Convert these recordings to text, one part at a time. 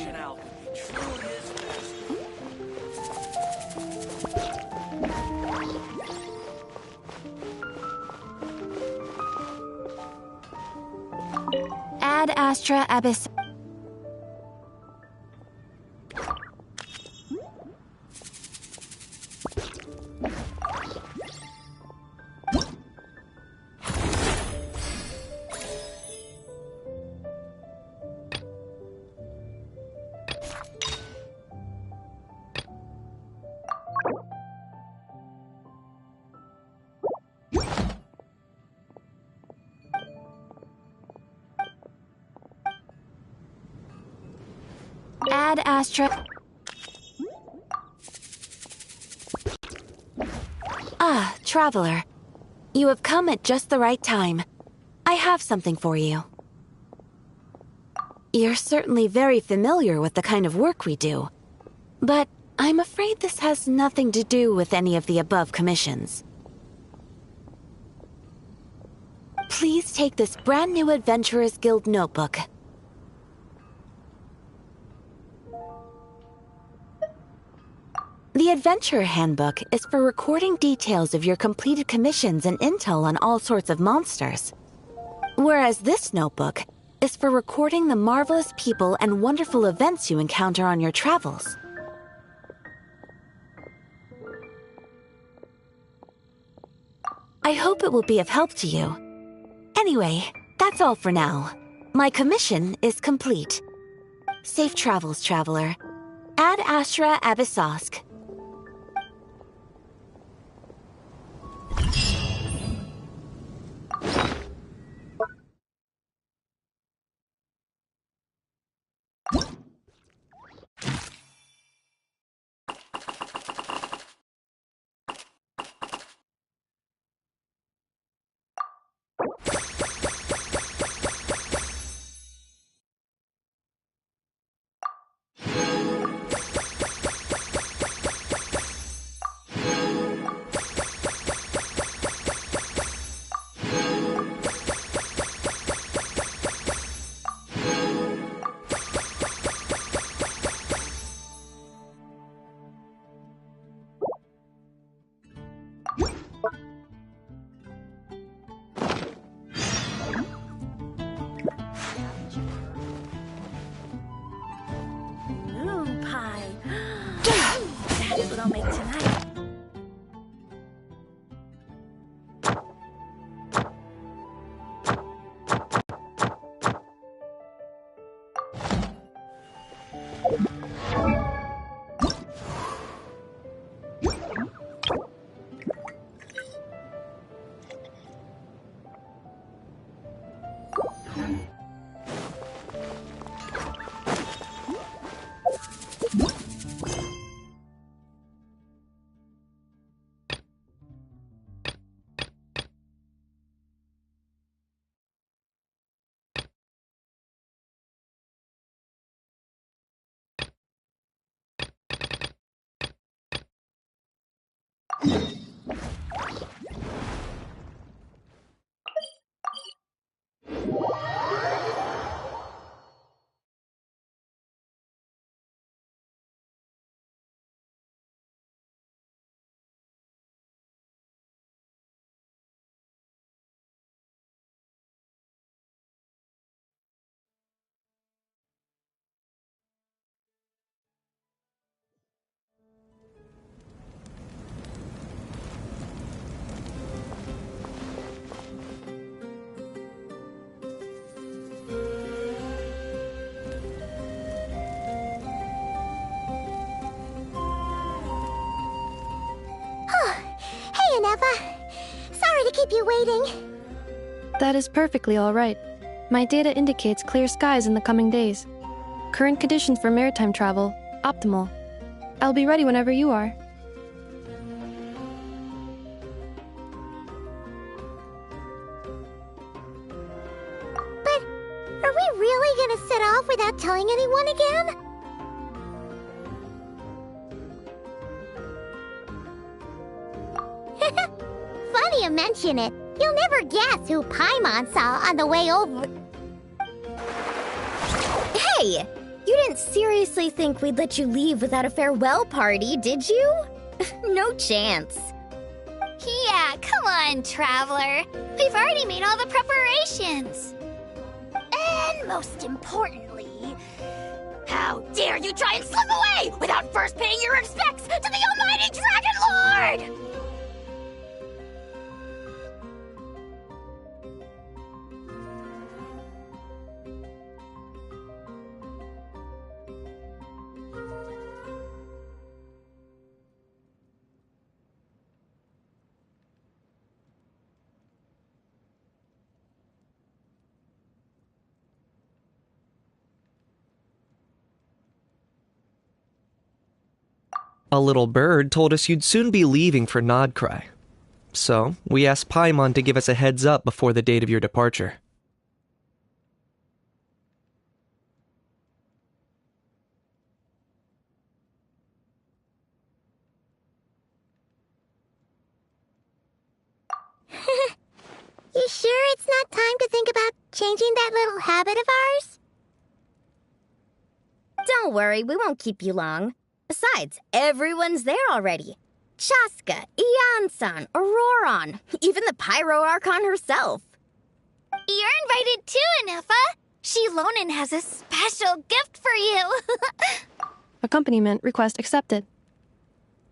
only an owl could be truly his best. Ad Astra Abyss. Ad Astra. Ah, traveler. You have come at just the right time. I have something for you. You're certainly very familiar with the kind of work we do. But I'm afraid this has nothing to do with any of the above commissions. Please take this brand new Adventurers Guild notebook. The Adventurer Handbook is for recording details of your completed commissions and intel on all sorts of monsters. Whereas this notebook is for recording the marvelous people and wonderful events you encounter on your travels. I hope it will be of help to you. Anyway, that's all for now. My commission is complete. Safe travels, traveler. Ad Astra Abyssosk. That's what I'll make tonight. Sorry to keep you waiting. That is perfectly all right. My data indicates clear skies in the coming days. Current conditions for maritime travel, optimal. I'll be ready whenever you are. But are we really gonna set off without telling anyone again? Funny you mention it. You'll never guess who Paimon saw on the way over. Hey! You didn't seriously think we'd let you leave without a farewell party, did you? No chance. Yeah, come on, Traveler. We've already made all the preparations. And most importantly, how dare you try and slip away without first paying your respects to the almighty Dragon Lord! A little bird told us you'd soon be leaving for Nod-krai. So, we asked Paimon to give us a heads up before the date of your departure. You sure it's not time to think about changing that little habit of ours? Don't worry, we won't keep you long. Besides, everyone's there already. Chaska, Ian-san, Auroron, even the Pyro Archon herself. You're invited too, Anefa. Shilonen has a special gift for you. Accompaniment request accepted.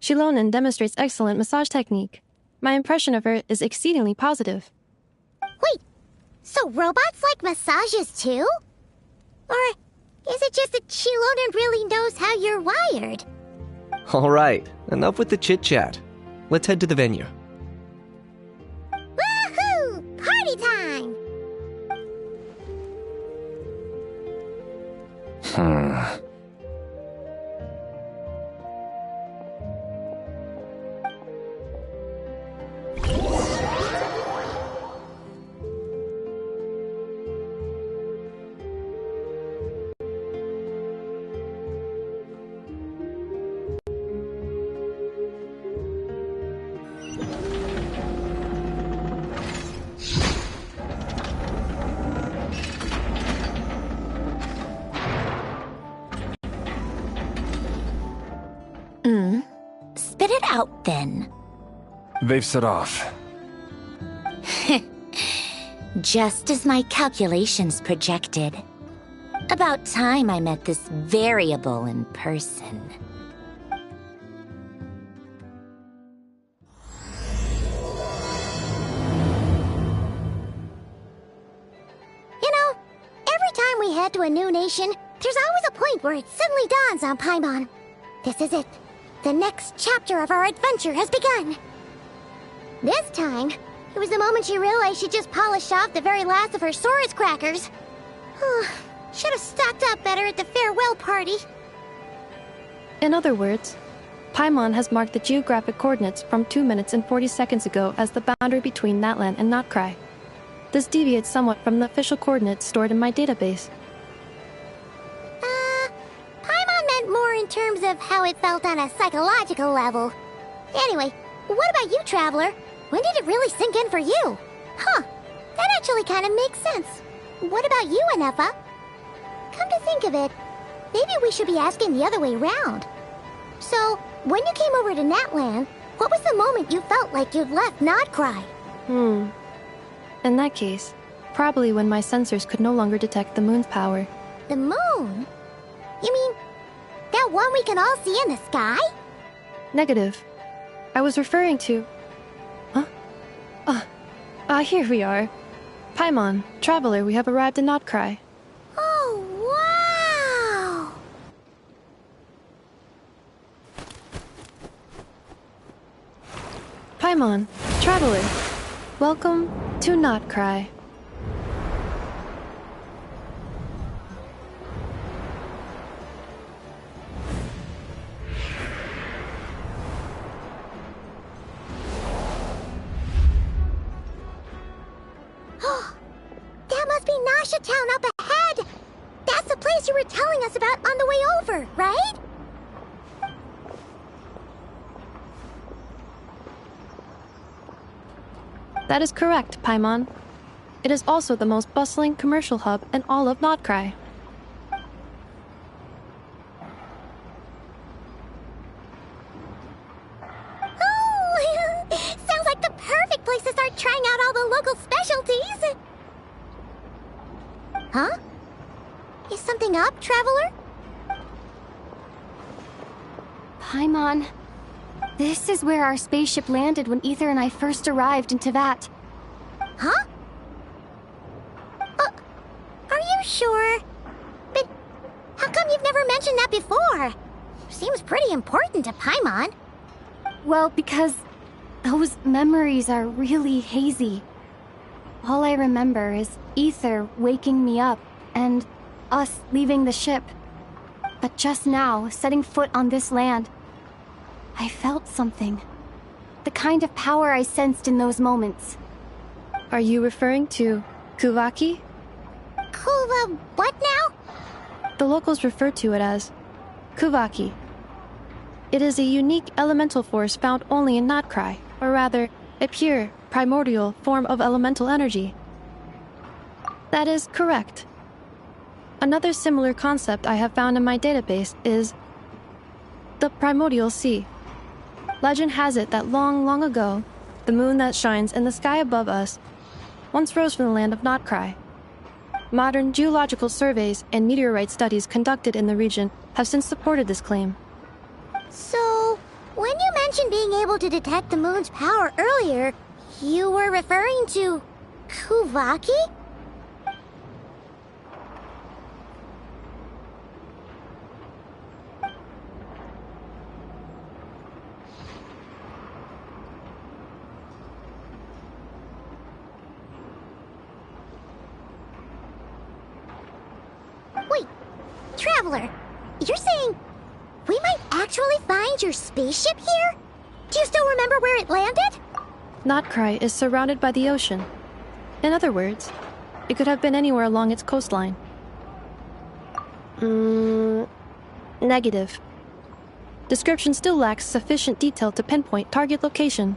Shilonen demonstrates excellent massage technique. My impression of her is exceedingly positive. Wait, so robots like massages too? Or is it just that Shilonen really knows how you're wired? Alright, enough with the chit-chat. Let's head to the venue. Woohoo! Party time! Spit it out, then. They've set off. Just as my calculations projected. About time I met this variable in person. You know, every time we head to a new nation, there's always a point where it suddenly dawns on Paimon. This is it. The next chapter of our adventure has begun. This time, it was the moment she realized she just polished off the very last of her Saurus crackers. Should have stocked up better at the farewell party. In other words, Paimon has marked the geographic coordinates from 2 minutes and 40 seconds ago as the boundary between Natlan and Nod-krai. This deviates somewhat from the official coordinates stored in my database. Paimon meant more in terms of how it felt on a psychological level. Anyway, what about you, Traveler? When did it really sink in for you? Huh, that actually kind of makes sense. What about you, Anefa? Come to think of it, maybe we should be asking the other way round. So, when you came over to Natlan, what was the moment you felt like you'd left Nod-krai? In that case, probably when my sensors could no longer detect the moon's power. The moon? You mean, that one we can all see in the sky? Negative. I was referring to... Here we are. Paimon, Traveler, we have arrived in Nod-krai. Oh, wow! Paimon, Traveler, welcome to Nod-krai. That must be Nasha Town up ahead! That's the place you were telling us about on the way over, right? That is correct, Paimon. It is also the most bustling commercial hub in all of Nod-krai. Traveler? Paimon, this is where our spaceship landed when Ether and I first arrived in Teyvat. Huh? Are you sure? But how come you've never mentioned that before? Seems pretty important to Paimon. Well, because those memories are really hazy. All I remember is Ether waking me up and us leaving the ship. But just now, setting foot on this land, I felt something. The kind of power I sensed in those moments. Are you referring to Kuvaki? Kuva, what now? The locals refer to it as Kuvaki. It is a unique elemental force found only in Nod-krai, or rather, a pure, primordial form of elemental energy. That is correct. Another similar concept I have found in my database is the primordial sea. Legend has it that long, long ago, the moon that shines in the sky above us once rose from the land of Nod-krai. Modern geological surveys and meteorite studies conducted in the region have since supported this claim. So, when you mentioned being able to detect the moon's power earlier, you were referring to Kuvaki? Wait, Traveler, you're saying we might actually find your spaceship here? Do you still remember where it landed? Nod-krai is surrounded by the ocean. In other words, it could have been anywhere along its coastline. Negative. Description still lacks sufficient detail to pinpoint target location.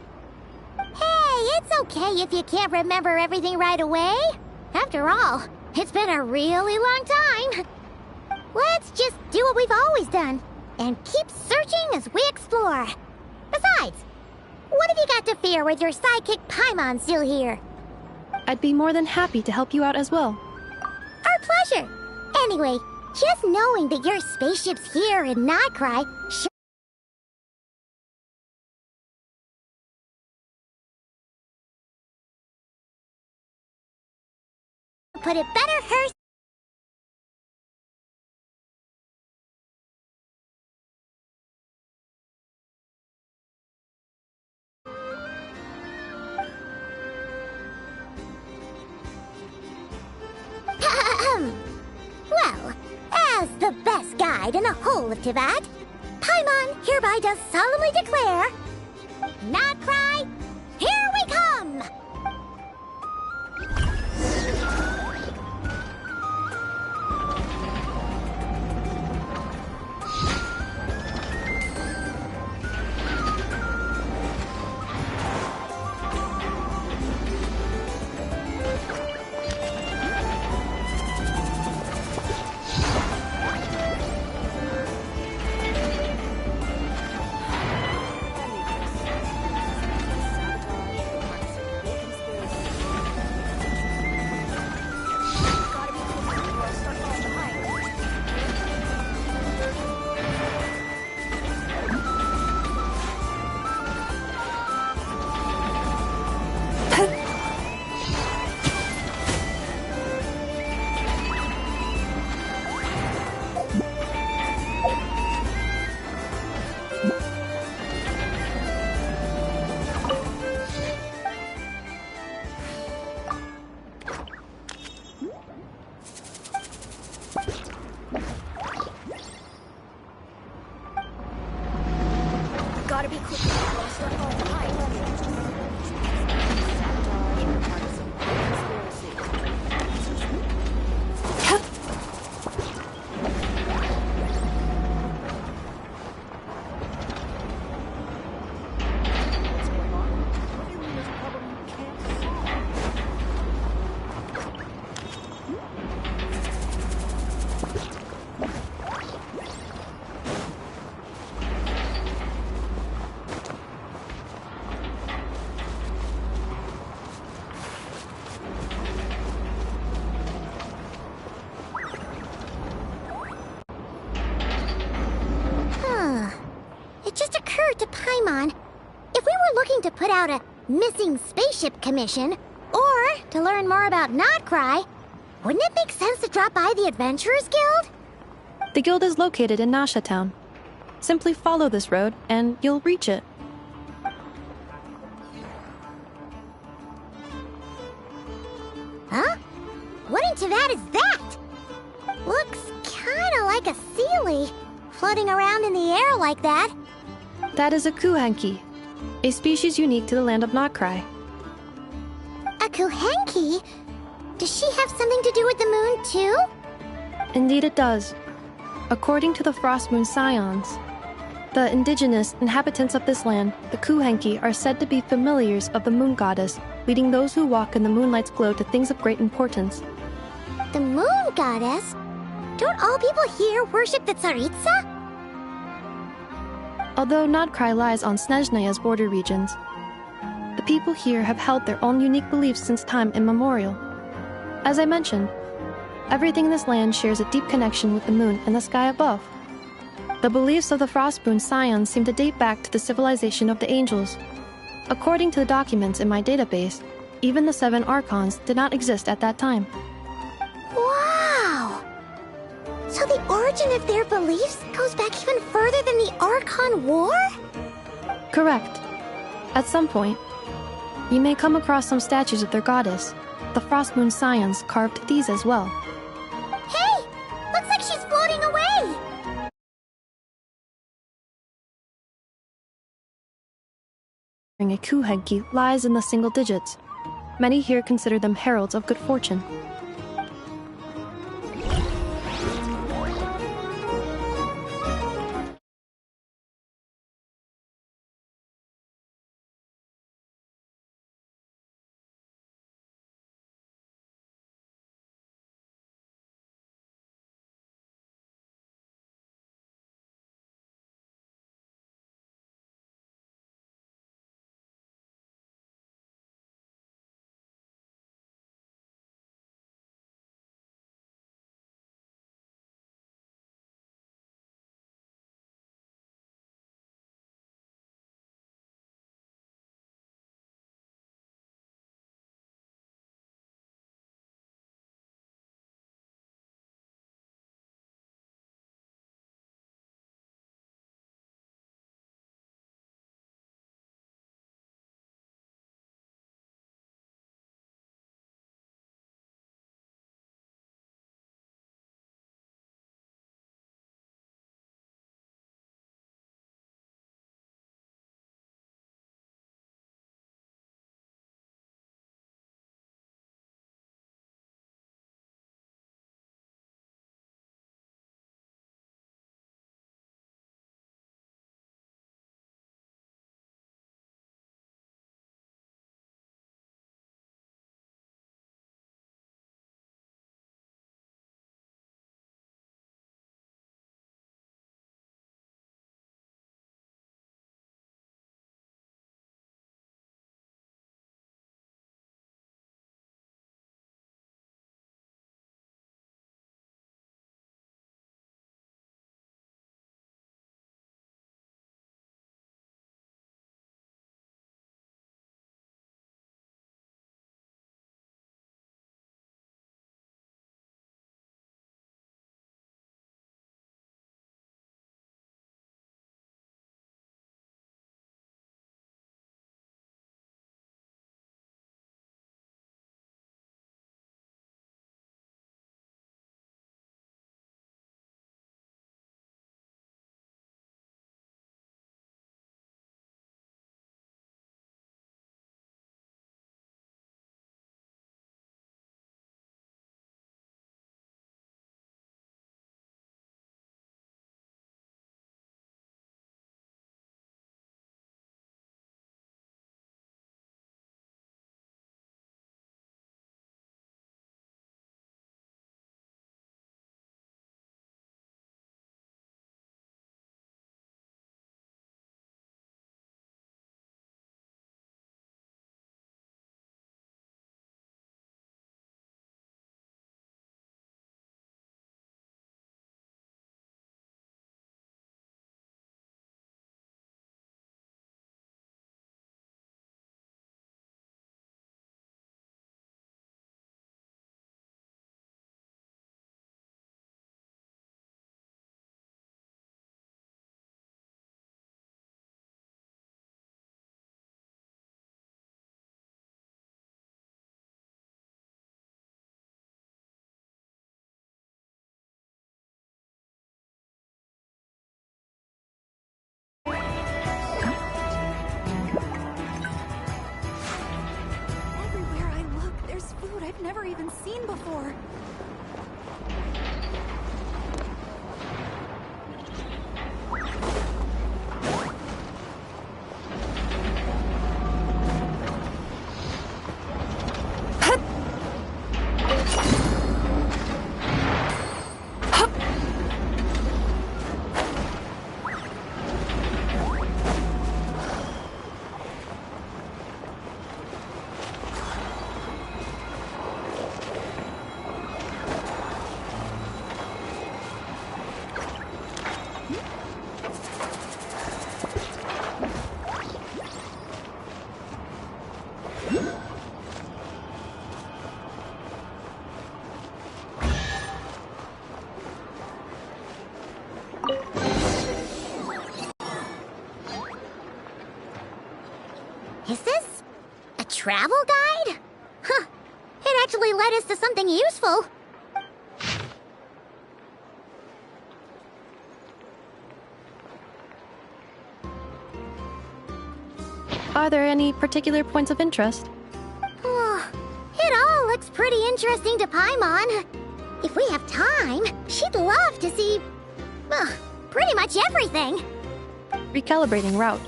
Hey, it's okay if you can't remember everything right away. After all, it's been a really long time. Let's just do what we've always done and keep searching as we explore. Besides, what have you got to fear with your sidekick Paimon still here? I'd be more than happy to help you out as well. Our pleasure. Anyway, just knowing that your spaceship's here in Nod-krai sure put it better her. Well, as the best guide in the whole of Teyvat, Paimon hereby does solemnly declare, Nod-krai, here we come! Paimon, if we were looking to put out a missing spaceship commission, or to learn more about Nod-krai, wouldn't it make sense to drop by the Adventurers Guild? The guild is located in Nasha Town. Simply follow this road, and you'll reach it. Huh? What in Teyvat is that? Looks kinda like a Seelie, floating around in the air like that. That is a kuhenki, a species unique to the land of Nod-krai. A Kuhenki? Does she have something to do with the moon, too? Indeed it does. According to the Frost Moon Scions, the indigenous inhabitants of this land, the kuhenki, are said to be familiars of the moon goddess, leading those who walk in the moonlight's glow to things of great importance. The moon goddess? Don't all people here worship the Tsaritsa? Although Nod-krai lies on Snezhnaya's border regions, the people here have held their own unique beliefs since time immemorial. As I mentioned, everything in this land shares a deep connection with the moon and the sky above. The beliefs of the Frost Moon Scions seem to date back to the civilization of the angels. According to the documents in my database, even the 7 Archons did not exist at that time. Wow! So the origin of their beliefs goes back even further than the Archon War? Correct. At some point, you may come across some statues of their goddess. The Frost Moon Scions carved these as well. Hey! Looks like she's floating away! A kuhenki lies in the single digits. Many here consider them heralds of good fortune. never even seen before. Is this a travel guide? Huh. It actually led us to something useful. Are there any particular points of interest? It all looks pretty interesting to Paimon. If we have time, she'd love to see... pretty much everything. Recalibrating route.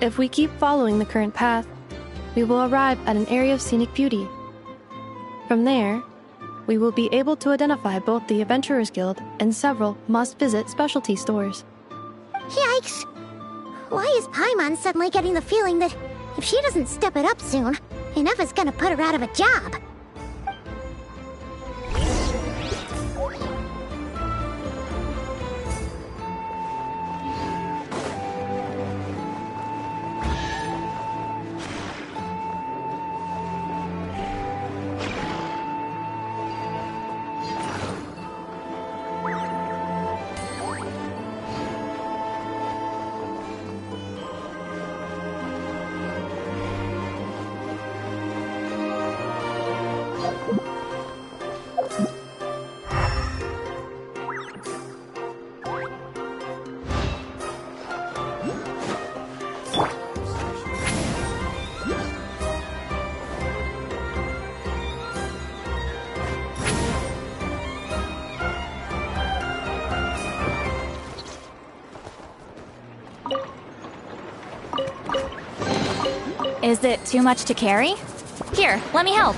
If we keep following the current path, we will arrive at an area of scenic beauty. From there, we will be able to identify both the Adventurers Guild and several must-visit specialty stores. Yikes! Why is Paimon suddenly getting the feeling that if she doesn't step it up soon, enough is gonna put her out of a job? Is it too much to carry? Here, let me help.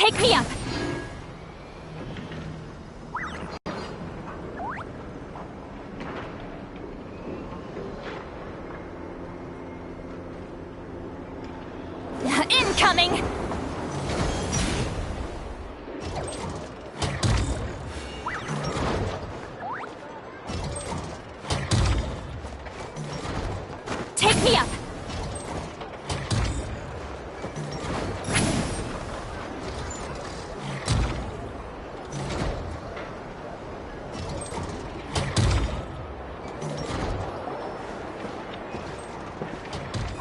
Take me up! Incoming! Take me up!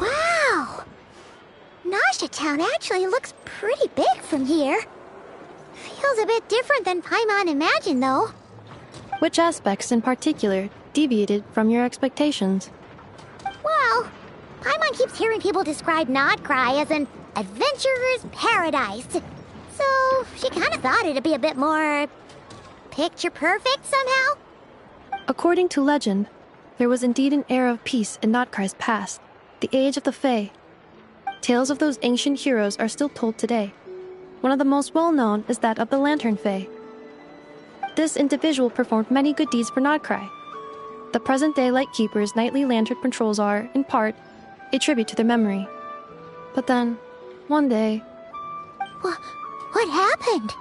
Wow! Nasha Town actually looks pretty big from here. Feels a bit different than Paimon imagined, though. Which aspects in particular deviated from your expectations? Well, Paimon keeps hearing people describe Nod-krai as an adventurer's paradise. So she kind of thought it'd be a bit more picture perfect somehow. According to legend, there was indeed an era of peace in Nod-krai's past, the age of the Fae. Tales of those ancient heroes are still told today. One of the most well-known is that of the Lantern Fae. This individual performed many good deeds for Nod-krai. The present-day Lightkeeper's nightly lantern patrols are, in part, a tribute to their memory. But then, one day, What happened?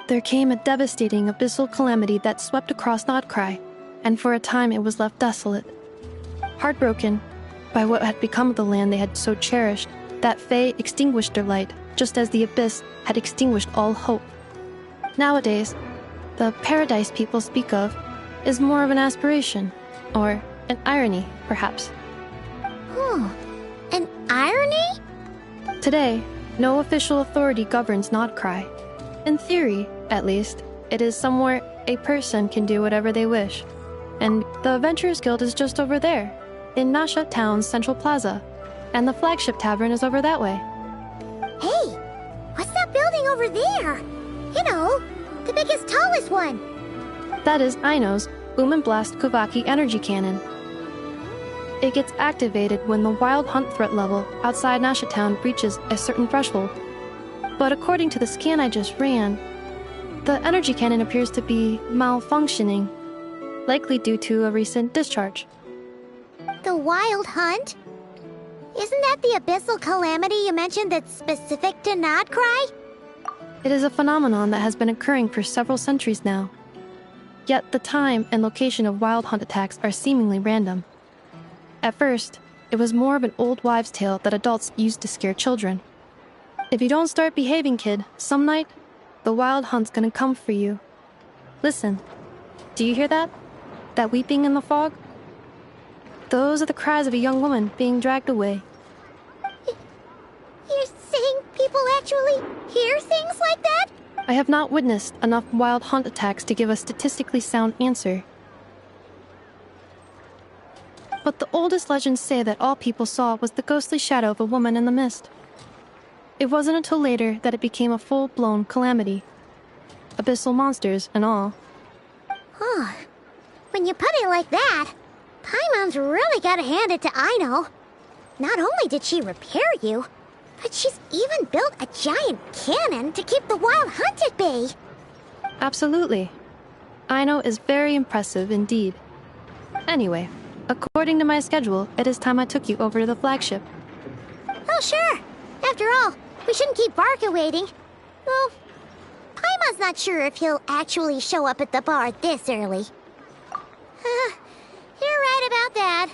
there came a devastating abyssal calamity that swept across Nod-krai, and for a time it was left desolate. Heartbroken by what had become of the land they had so cherished, that Fae extinguished their light, just as the abyss had extinguished all hope. Nowadays, the paradise people speak of is more of an aspiration, or an irony, perhaps. An irony? Today, no official authority governs Nod-krai. In theory, at least, it is somewhere a person can do whatever they wish. And the Adventurers Guild is just over there, in Nasha Town's Central Plaza, and the flagship tavern is over that way. Hey, what's that building over there? You know, the biggest, tallest one. That is Aino's Blast Kuvaki energy cannon. It gets activated when the wild hunt threat level outside Nasha Town reaches a certain threshold. But according to the scan I just ran, the energy cannon appears to be malfunctioning, likely due to a recent discharge. The wild hunt? Isn't that the abyssal calamity you mentioned that's specific to Nod-krai? It is a phenomenon that has been occurring for several centuries now. Yet the time and location of wild hunt attacks are seemingly random. At first, it was more of an old wives' tale that adults used to scare children. If you don't start behaving, kid, some night, the wild hunt's gonna come for you. Listen, do you hear that? That weeping in the fog? Those are the cries of a young woman being dragged away. You're saying people actually hear things like that? I have not witnessed enough wild hunt attacks to give a statistically sound answer. But the oldest legends say that all people saw was the ghostly shadow of a woman in the mist. It wasn't until later that it became a full-blown calamity. Abyssal monsters and all. Huh. When you put it like that, Paimon's really gotta hand it to Aino. Not only did she repair you, but she's even built a giant cannon to keep the wild hunt at bay. Absolutely. Aino is very impressive indeed. Anyway, according to my schedule, it is time I took you over to the flagship. Oh, sure. After all, we shouldn't keep Barca waiting. Well, Paimon's not sure if he'll actually show up at the bar this early. You're right about that.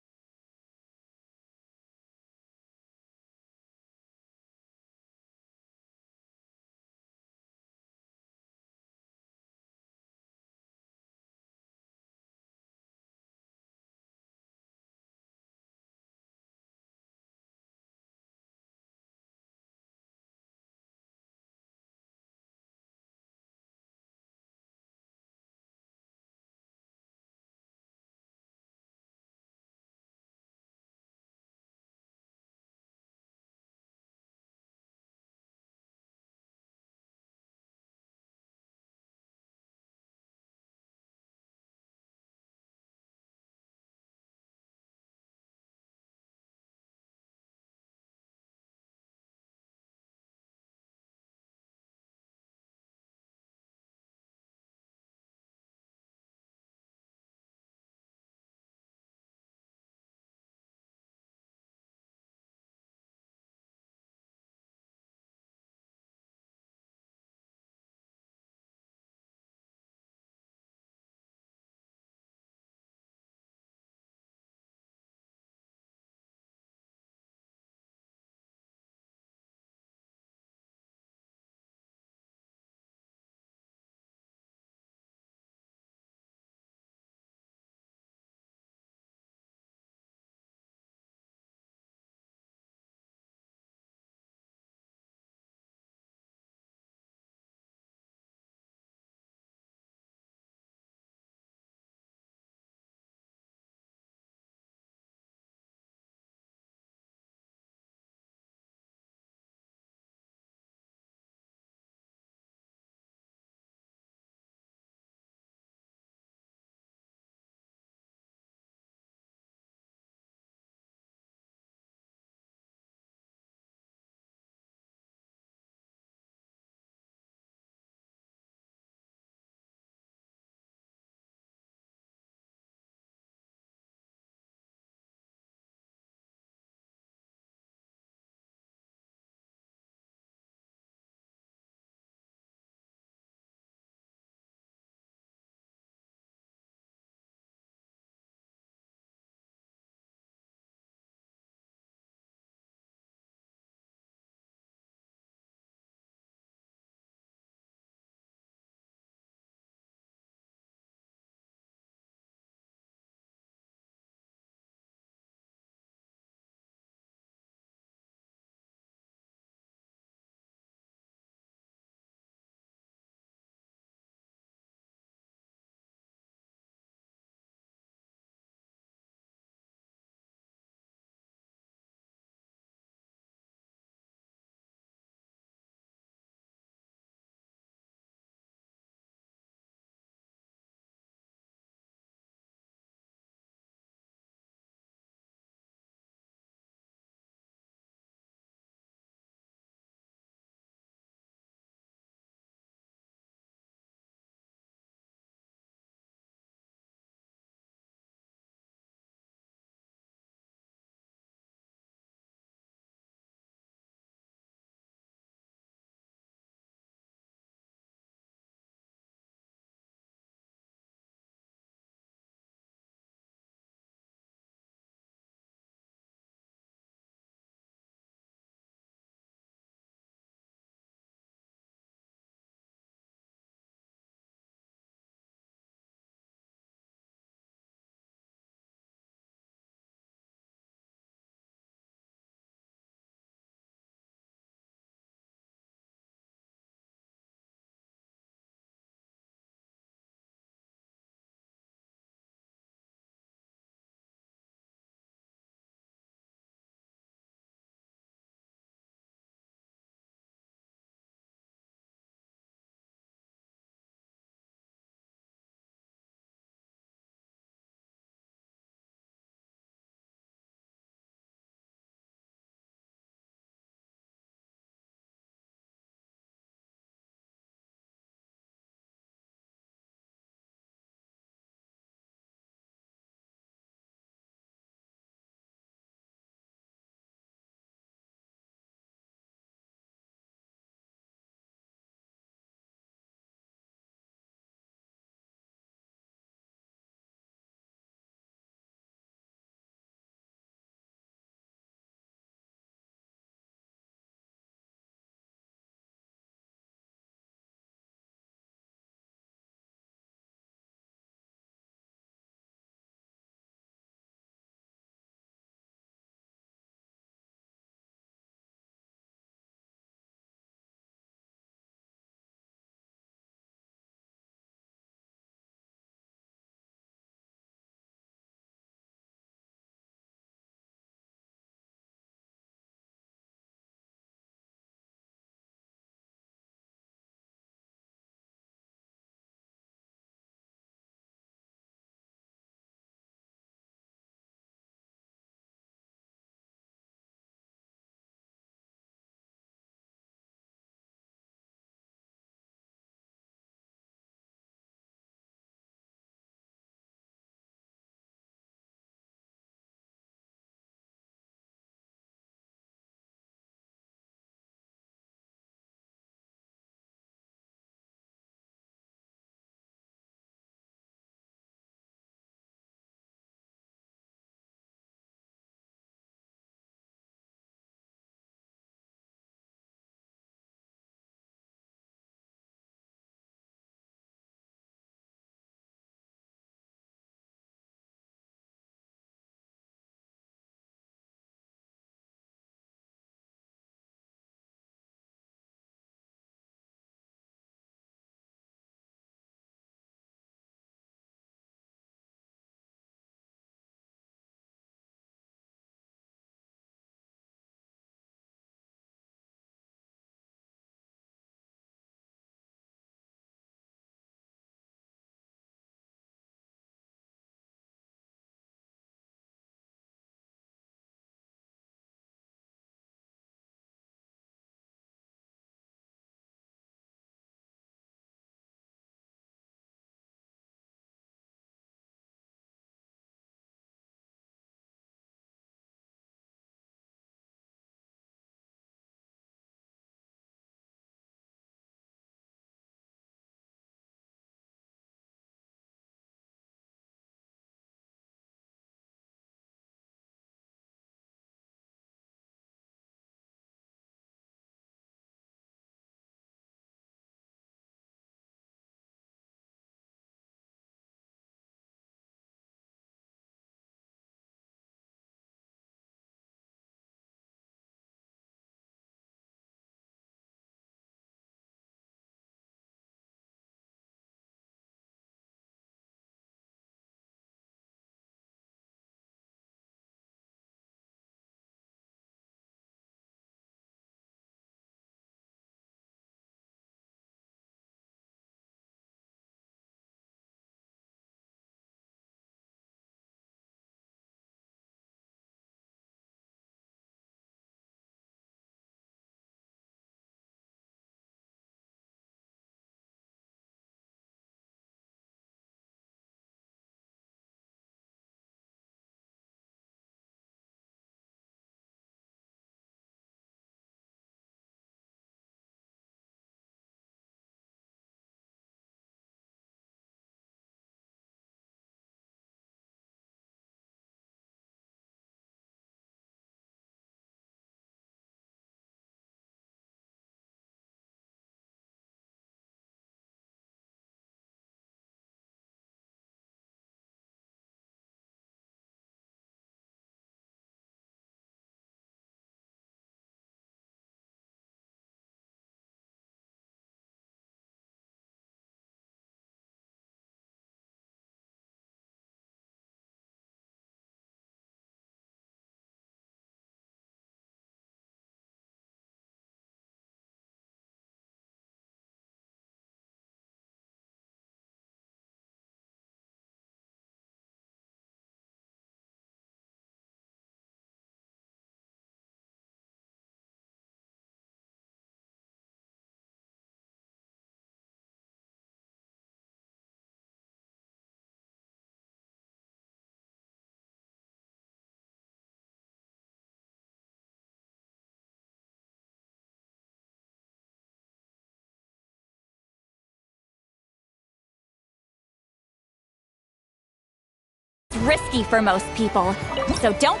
risky for most people. So don't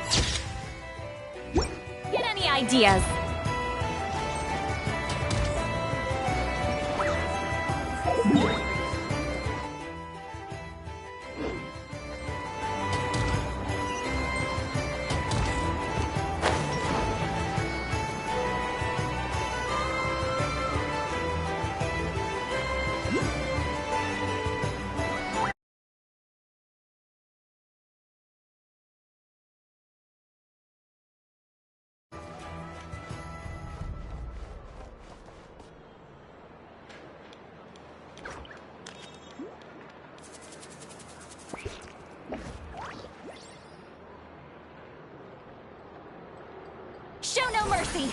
get any ideas. Show no mercy!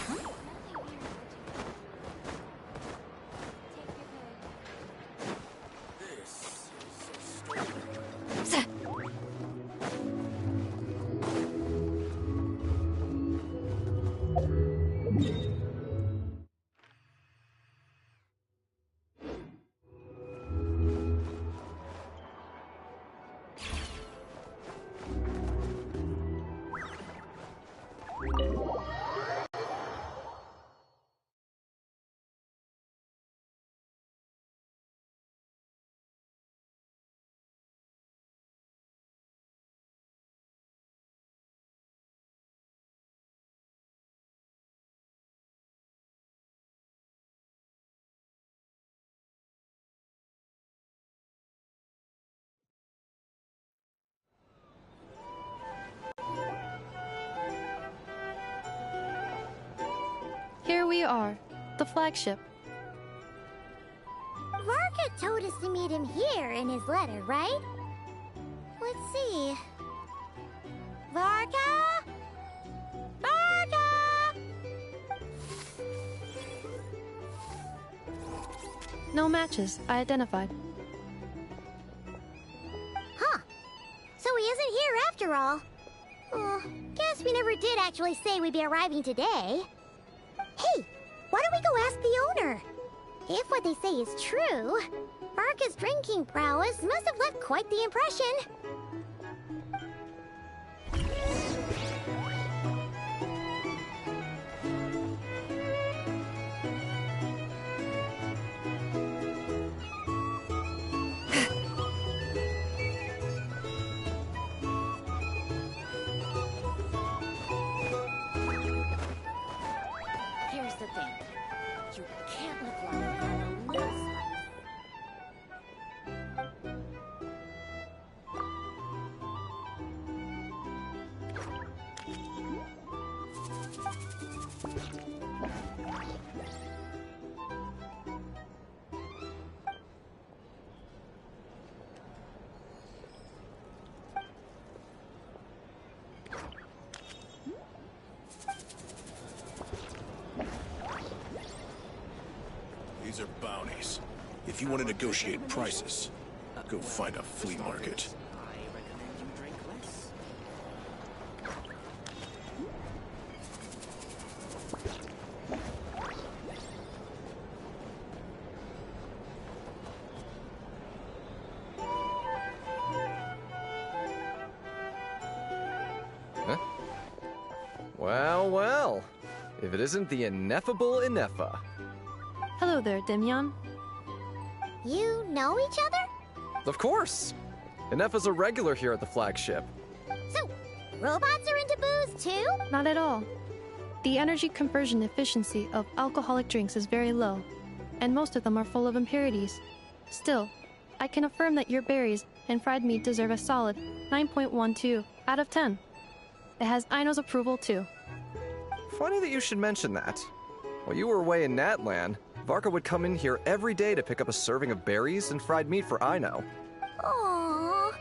Here we are, the flagship. Varka told us to meet him here in his letter, right? Let's see. Varka? Varka! No matches, I identified. Huh. So he isn't here after all. Guess we never did actually say we'd be arriving today. Hey, why don't we go ask the owner? If what they say is true, Varka's drinking prowess must have left quite the impression. Here's the thing. You can't live long without a little spice. These are bounties. If you want to negotiate prices, go find a flea market. I recommend you drink less. Huh? Well, well. If it isn't the ineffable Ineffa. Hello there, Demyon. You know each other? Of course! Ineffa's a regular here at the flagship. So, robots are into booze too? Not at all. The energy conversion efficiency of alcoholic drinks is very low, and most of them are full of impurities. Still, I can affirm that your berries and fried meat deserve a solid 9.12 out of 10. It has Aino's approval too. Funny that you should mention that. While you were away in Natlan, Varka would come in here every day to pick up a serving of berries and fried meat for Aino. Aww.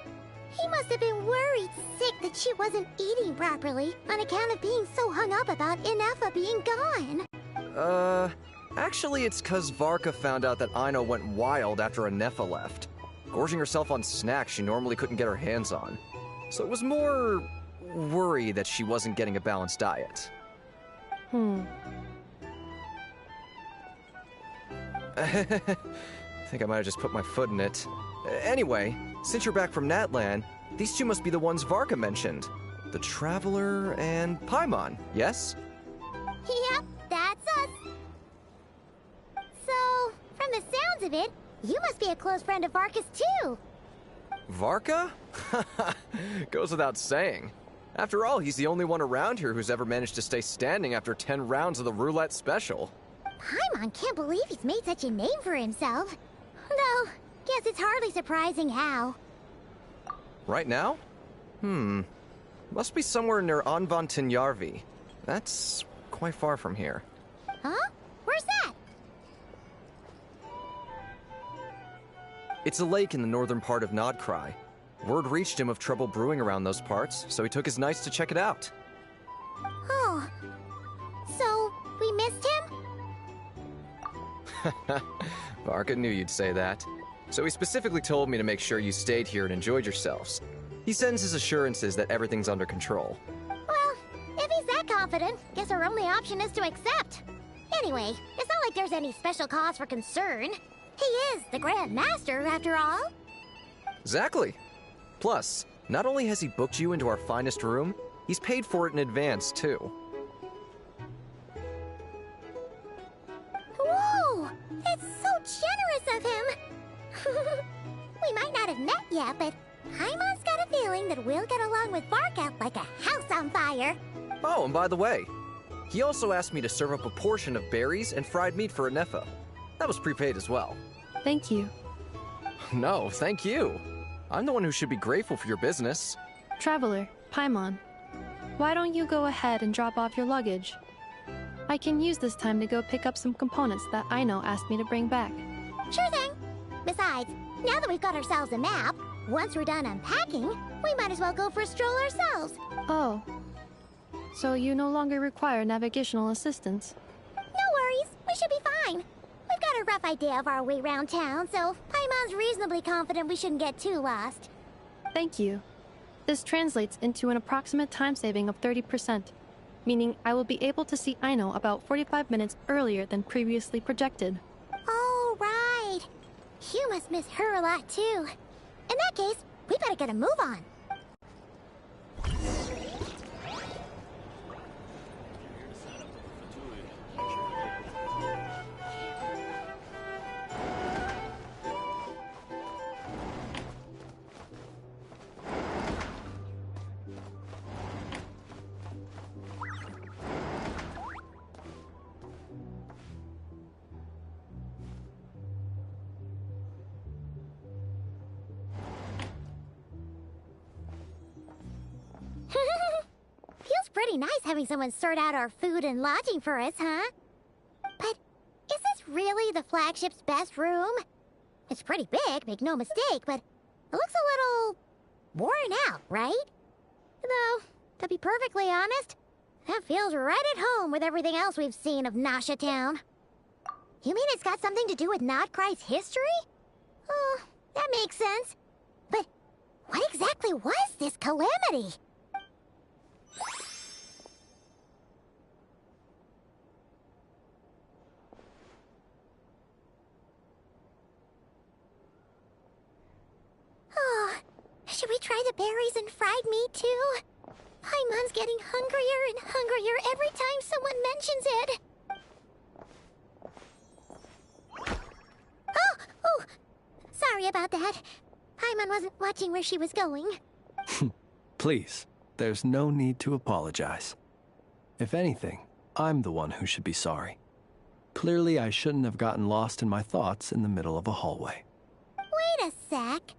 He must have been worried sick that she wasn't eating properly on account of being so hung up about Ineffa being gone. Actually it's 'cause Varka found out that Aino went wild after Ineffa left, gorging herself on snacks she normally couldn't get her hands on. So it was more worry that she wasn't getting a balanced diet. think I might have just put my foot in it. Anyway, since you're back from Natlan, these two must be the ones Varka mentioned. The Traveler and Paimon, yes? Yep, that's us. So, from the sounds of it, you must be a close friend of Varka's too. Varka? Goes without saying. After all, he's the only one around here who's ever managed to stay standing after 10 rounds of the roulette special. Paimon can't believe he's made such a name for himself. Though, guess it's hardly surprising how. Right now? Must be somewhere near Anvantinyarvi. That's quite far from here. Huh? Where's that? It's a lake in the northern part of Nod-krai. Word reached him of trouble brewing around those parts, so he took his knights to check it out. Oh. So, we missed him? Varka knew you'd say that. So he specifically told me to make sure you stayed here and enjoyed yourselves. He sends his assurances that everything's under control. Well, if he's that confident, guess our only option is to accept. Anyway, it's not like there's any special cause for concern. He is the Grand Master, after all. Exactly. Plus, not only has he booked you into our finest room, he's paid for it in advance, too. Whoa! That's so generous of him! We might not have met yet, but Paimon's got a feeling that we'll get along with Varka like a house on fire. Oh, and by the way, he also asked me to serve up a portion of berries and fried meat for Anefa. That was prepaid as well. Thank you. No, thank you. I'm the one who should be grateful for your business. Traveler, Paimon, why don't you go ahead and drop off your luggage? I can use this time to go pick up some components that Aino asked me to bring back. Sure thing. Besides, now that we've got ourselves a map, once we're done unpacking, we might as well go for a stroll ourselves. Oh. So you no longer require navigational assistance? No worries, we should be fine. We've got a rough idea of our way around town, so Paimon's reasonably confident we shouldn't get too lost. Thank you. This translates into an approximate time saving of 30%, meaning I will be able to see Aino about 45 minutes earlier than previously projected. Oh, right. You must miss her a lot, too. In that case, we better get a move on. Feels pretty nice having someone sort out our food and lodging for us, huh? But is this really the flagship's best room? It's pretty big, make no mistake, but it looks a little worn out, right? Though, to be perfectly honest, that feels right at home with everything else we've seen of Nasha Town. You mean it's got something to do with Nod-krai's history? Oh, that makes sense. But what exactly was this calamity? Oh, should we try the berries and fried meat too? Paimon's getting hungrier and hungrier every time someone mentions it. Oh, sorry about that. Paimon wasn't watching where she was going. Please, there's no need to apologize. If anything, I'm the one who should be sorry. Clearly, I shouldn't have gotten lost in my thoughts in the middle of a hallway. Wait a sec.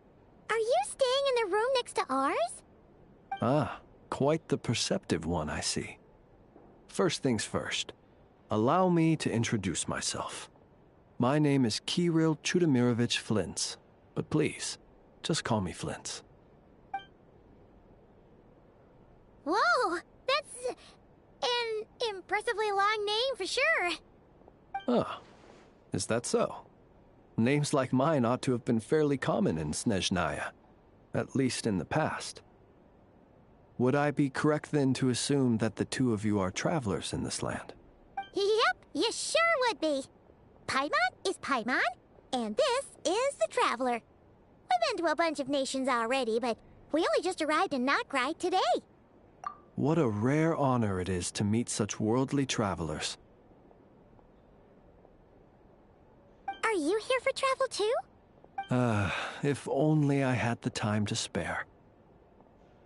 Are you staying in the room next to ours? Ah, quite the perceptive one, I see. First things first, allow me to introduce myself. My name is Kirill Chudamirovich Flintz, but please, just call me Flintz. Whoa, that's an impressively long name for sure. Ah, is that so? Names like mine ought to have been fairly common in Snezhnaya, at least in the past. Would I be correct then to assume that the two of you are travelers in this land? Yep, you sure would be. Paimon is Paimon, And this is the Traveler. We've been to a bunch of nations already, but we only just arrived in Nod-krai today. What a rare honor it is to meet such worldly travelers. Are you here for travel too? If only I had the time to spare.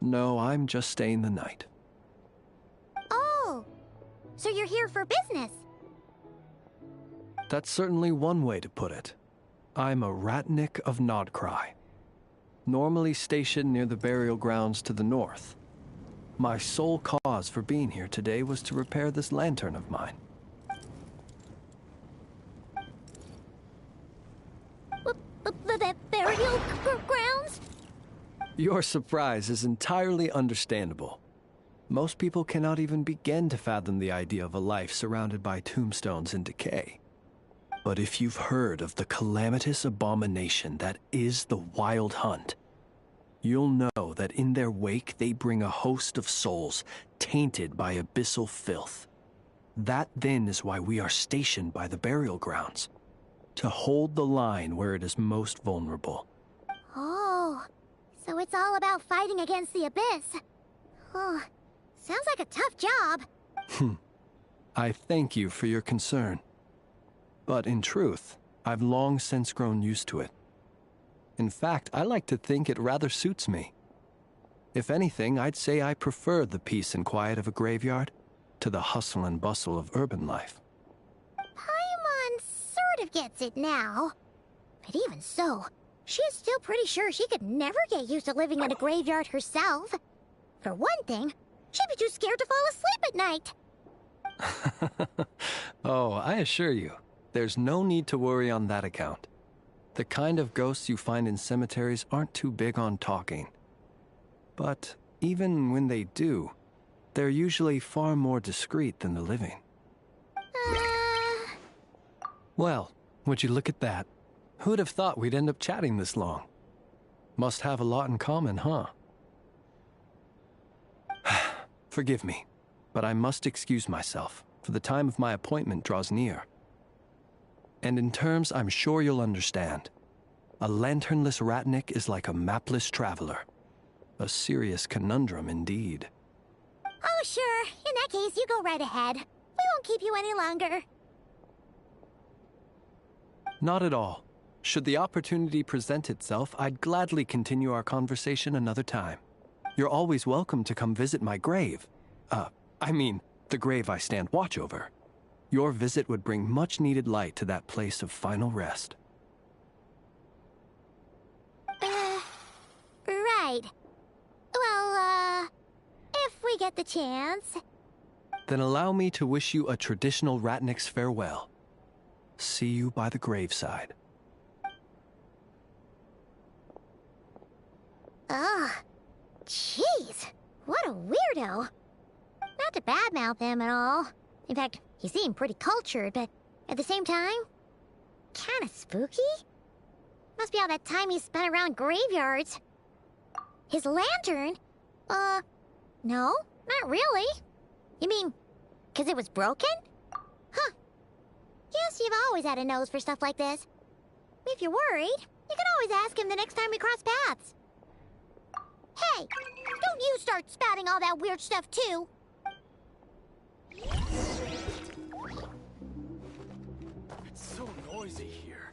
No, I'm just staying the night. Oh, so you're here for business? That's certainly one way to put it. I'm a ratnik of Nod-krai, normally stationed near the burial grounds to the north. My sole cause for being here today was to repair this lantern of mine. Burial grounds? Your surprise is entirely understandable. Most people cannot even begin to fathom the idea of a life surrounded by tombstones and decay. But if you've heard of the calamitous abomination that is the Wild Hunt, you'll know that in their wake they bring a host of souls tainted by abyssal filth. That then is why we are stationed by the burial grounds, to hold the line where it is most vulnerable. Oh, so it's all about fighting against the abyss. Oh, sounds like a tough job. I thank you for your concern. But in truth, I've long since grown used to it. In fact, I like to think it rather suits me. If anything, I'd say I prefer the peace and quiet of a graveyard to the hustle and bustle of urban life. Paimon sort of gets it now. But even so, she is still pretty sure she could never get used to living in a graveyard herself. For one thing, she'd be too scared to fall asleep at night. Oh, I assure you, there's no need to worry on that account. The kind of ghosts you find in cemeteries aren't too big on talking. But even when they do, they're usually far more discreet than the living. Well, would you look at that? Who'd have thought we'd end up chatting this long? Must have a lot in common, huh? Forgive me, but I must excuse myself, for the time of my appointment draws near. And in terms I'm sure you'll understand, a lanternless ratnik is like a mapless traveler. A serious conundrum indeed. Oh, sure. In that case, you go right ahead. We won't keep you any longer. Not at all. Should the opportunity present itself, I'd gladly continue our conversation another time. You're always welcome to come visit my grave. I mean, the grave I stand watch over. Your visit would bring much-needed light to that place of final rest. Right. Well, if we get the chance. Then allow me to wish you a traditional ratnik's farewell. See you by the graveside. Ugh. Jeez. What a weirdo. Not to badmouth him at all. In fact, he seemed pretty cultured, but at the same time, kinda spooky? Must be all that time he spent around graveyards. His lantern? No, not really. You mean, 'cause it was broken? Huh. Guess you've always had a nose for stuff like this. If you're worried, you can always ask him the next time we cross paths. Hey, don't you start spouting all that weird stuff too. It's so noisy here.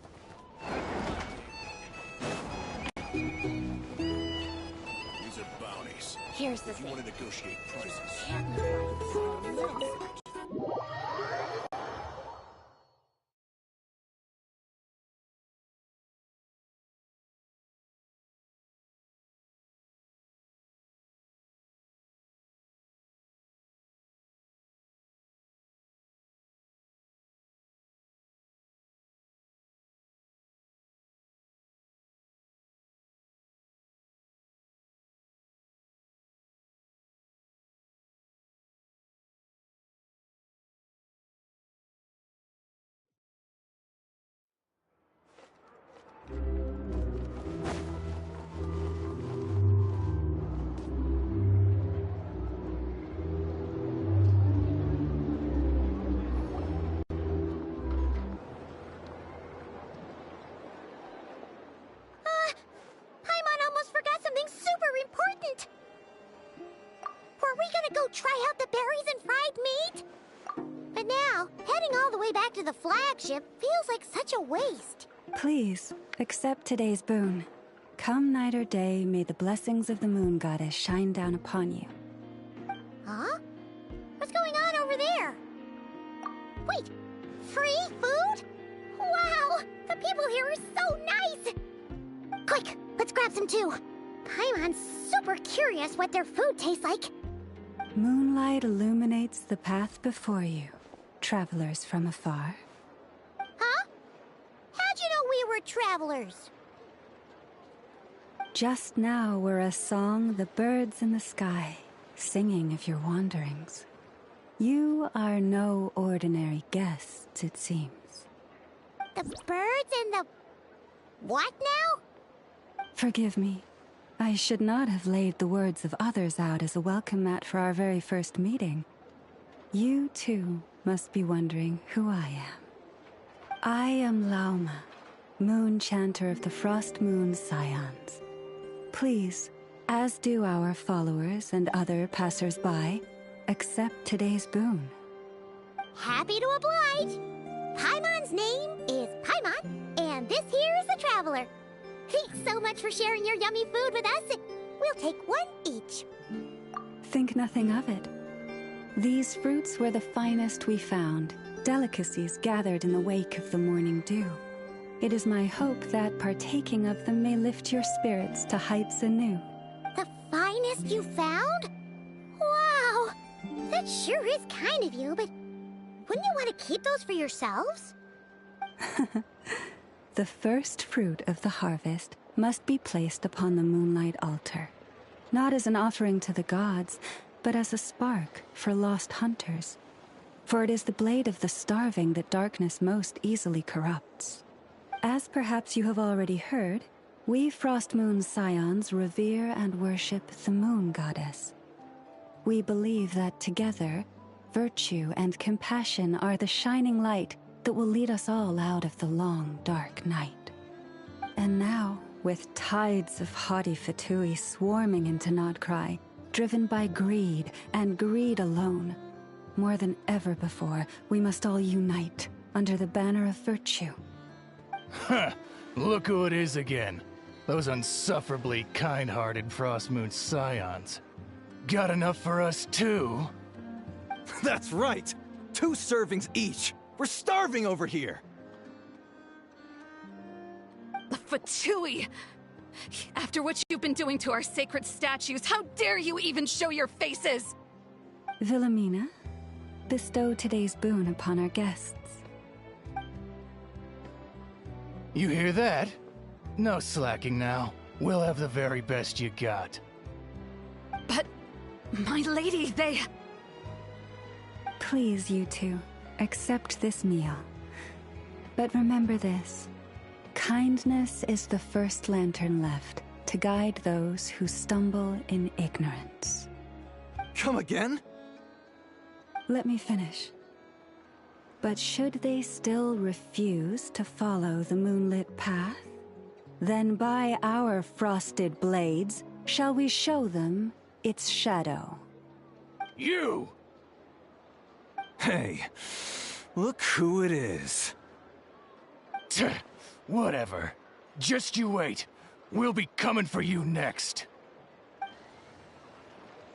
These are bounties. Here's the If you thing. want to negotiate prices, Can't live like this. the way back to the flagship feels like such a waste. Please, accept today's boon. Come night or day, may the blessings of the moon goddess shine down upon you. Huh? What's going on over there? Wait, free food? Wow, the people here are so nice! Quick, let's grab some too. Paimon's super curious what their food tastes like. Moonlight illuminates the path before you, travelers from afar. Huh? How'd you know we were travelers? Just now were a song the birds in the sky, singing of your wanderings. You are no ordinary guests, it seems. The birds and the... what now? Forgive me. I should not have laid the words of others out as a welcome mat for our very first meeting. You, too, must be wondering who I am. I am Lauma, moon chanter of the Frost Moon Scions. Please, as do our followers and other passers-by, accept today's boon. Happy to oblige. Paimon's name is Paimon, and this here is the traveler. Thanks so much for sharing your yummy food with us. We'll take one each. Think nothing of it. These fruits were the finest we found, delicacies gathered in the wake of the morning dew. It is my hope that partaking of them may lift your spirits to heights anew. The finest you found? Wow! That sure is kind of you, but wouldn't you want to keep those for yourselves? The first fruit of the harvest must be placed upon the moonlight altar, not as an offering to the gods, but as a spark for lost hunters. For it is the blade of the starving that darkness most easily corrupts. As perhaps you have already heard, we Frost Moon Scions revere and worship the moon goddess. We believe that together, virtue and compassion are the shining light that will lead us all out of the long, dark night. And now, with tides of haughty Fatui swarming into Nod-krai, driven by greed, and greed alone, more than ever before, we must all unite under the banner of virtue. Huh! Look who it is again. Those unsufferably kind-hearted Frost Moon Scions. Got enough for us too? That's right! 2 servings each! We're starving over here! The Fatui! After what you've been doing to our sacred statues, how dare you even show your faces! Wilhelmina, bestow today's boon upon our guests. You hear that? No slacking now. We'll have the very best you got. But, my lady, they... Please, you two, accept this meal. But remember this. Kindness is the first lantern left to guide those who stumble in ignorance. Come again? Let me finish. But should they still refuse to follow the moonlit path, then by our frosted blades shall we show them its shadow. You! Hey, look who it is. Whatever. Just you wait. We'll be coming for you next.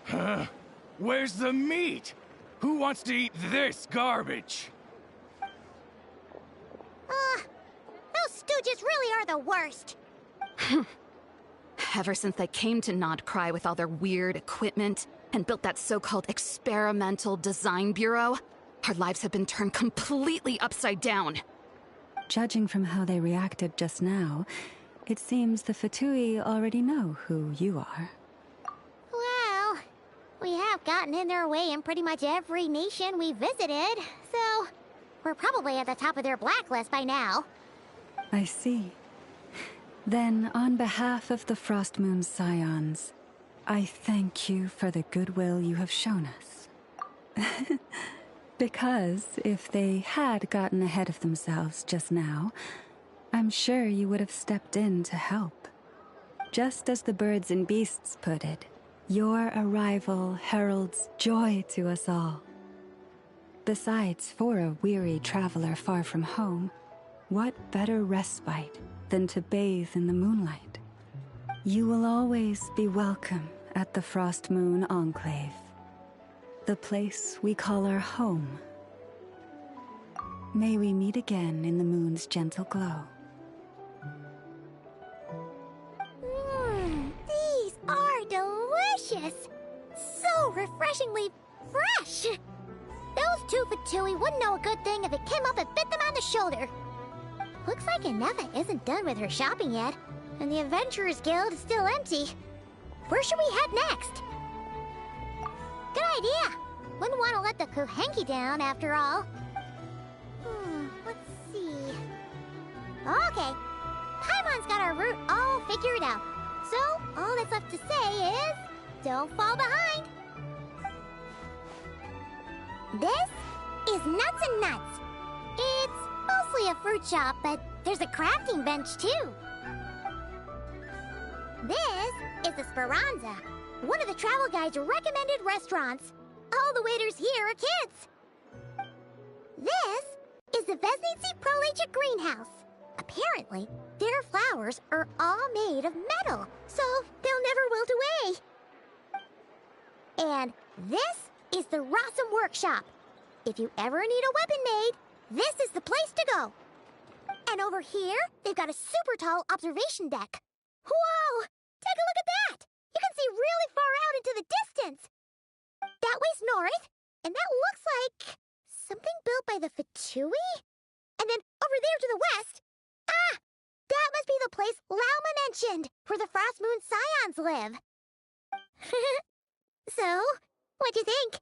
Huh? Where's the meat? Who wants to eat this garbage? Those stooges really are the worst. Ever since they came to Nod-krai with all their weird equipment and built that so-called experimental design bureau, our lives have been turned completely upside down. Judging from how they reacted just now, it seems the Fatui already know who you are. Well, we have gotten in their way in pretty much every nation we visited, so we're probably at the top of their blacklist by now. I see. Then, on behalf of the Frost Moon Scions, I thank you for the goodwill you have shown us. Because if they had gotten ahead of themselves just now, I'm sure you would have stepped in to help. Just as the birds and beasts put it, your arrival heralds joy to us all. Besides, for a weary traveler far from home, what better respite than to bathe in the moonlight? You will always be welcome at the Frost Moon Enclave, the place we call our home. May we meet again in the moon's gentle glow. These are delicious! So refreshingly fresh! Those two Fatui wouldn't know a good thing if it came up and bit them on the shoulder. Looks like Anefa isn't done with her shopping yet, and the Adventurers Guild is still empty. Where should we head next? Good idea! Wouldn't want to let the Kuhenki down, after all. Let's see... Okay, Paimon's got our route all figured out. So, all that's left to say is... don't fall behind! This is Nuts and Nuts. It's mostly a fruit shop, but there's a crafting bench, too. This is the Speranza, one of the travel guide's recommended restaurants. All the waiters here are kids. This is the Vesnitsi Prolecha greenhouse. Apparently, their flowers are all made of metal, so they'll never wilt away. And this is the Rossum Workshop. If you ever need a weapon made, this is the place to go. And over here, they've got a super tall observation deck. Whoa! Take a look at that! You can see really far out into the distance. That way's north, and that looks like something built by the Fatui? And then over there to the west, that must be the place Lauma mentioned, where the Frost Moon Scions live. So, what'd you think?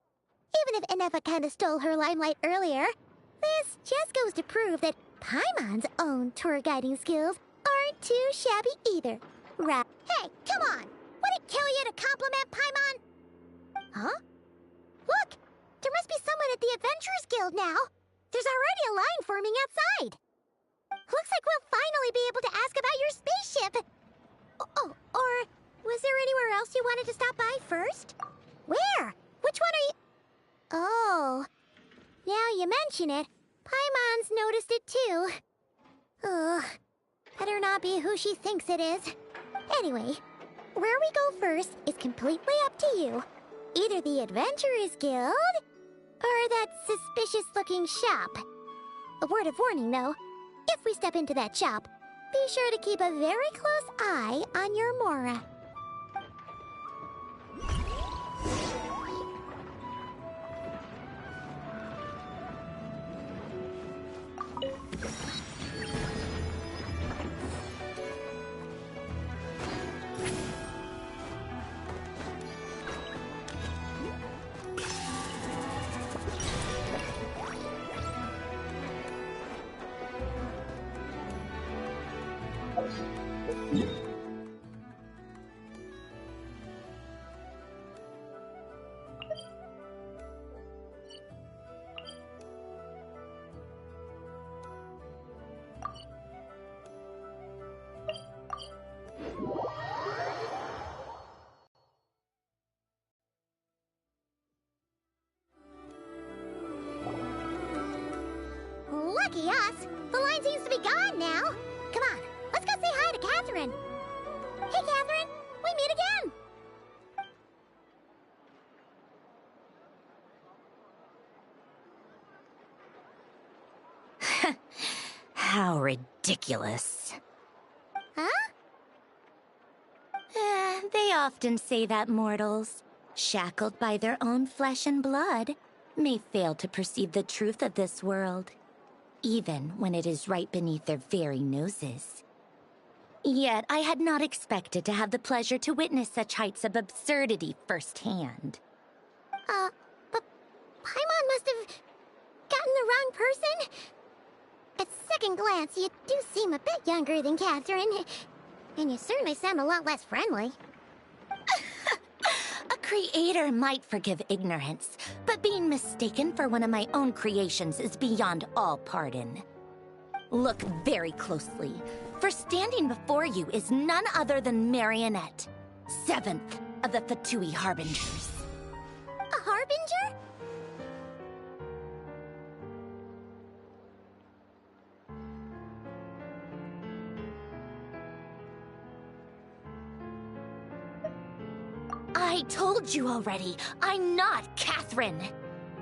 Even if Anefa kinda stole her limelight earlier, this just goes to prove that Paimon's own tour guiding skills aren't too shabby either. Right? Hey, come on! Would it kill you to compliment Paimon? Huh? Look! There must be someone at the Adventurers Guild now! There's already a line forming outside! Looks like we'll finally be able to ask about your spaceship! Oh, or was there anywhere else you wanted to stop by first? Where? Which one are you... Oh, now you mention it, Paimon's noticed it too. Ugh, better not be who she thinks it is. Anyway, where we go first is completely up to you. Either the Adventurers Guild, or that suspicious-looking shop. A word of warning, though. If we step into that shop, be sure to keep a very close eye on your Mora. Lucky us! The line seems to be gone now! Come on, let's go say hi to Catherine! Hey, Catherine! We meet again! How ridiculous. Huh? They often say that mortals, shackled by their own flesh and blood, may fail to perceive the truth of this world, even when it is right beneath their very noses. Yet I had not expected to have the pleasure to witness such heights of absurdity firsthand. But Paimon must have gotten the wrong person? At second glance, you do seem a bit younger than Catherine, and you certainly sound a lot less friendly. A creator might forgive ignorance, but being mistaken for one of my own creations is beyond all pardon. Look very closely, for standing before you is none other than Marionette, 7th of the Fatui Harbingers. A Harbinger? I told you already, I'm not Catherine.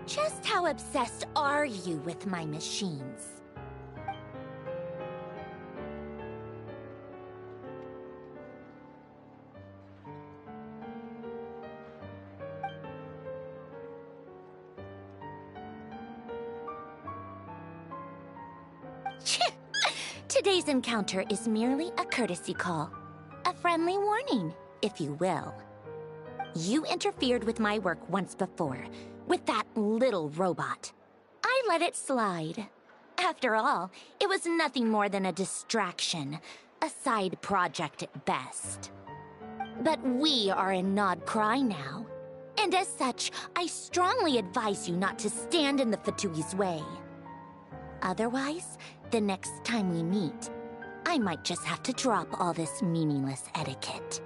Just how obsessed are you with my machines? Today's encounter is merely a courtesy call. A friendly warning, if you will. You interfered with my work once before, with that little robot. I let it slide. After all, it was nothing more than a distraction, a side project at best. But we are in Nod-krai now, and as such, I strongly advise you not to stand in the Fatui's way. Otherwise, the next time we meet, I might just have to drop all this meaningless etiquette.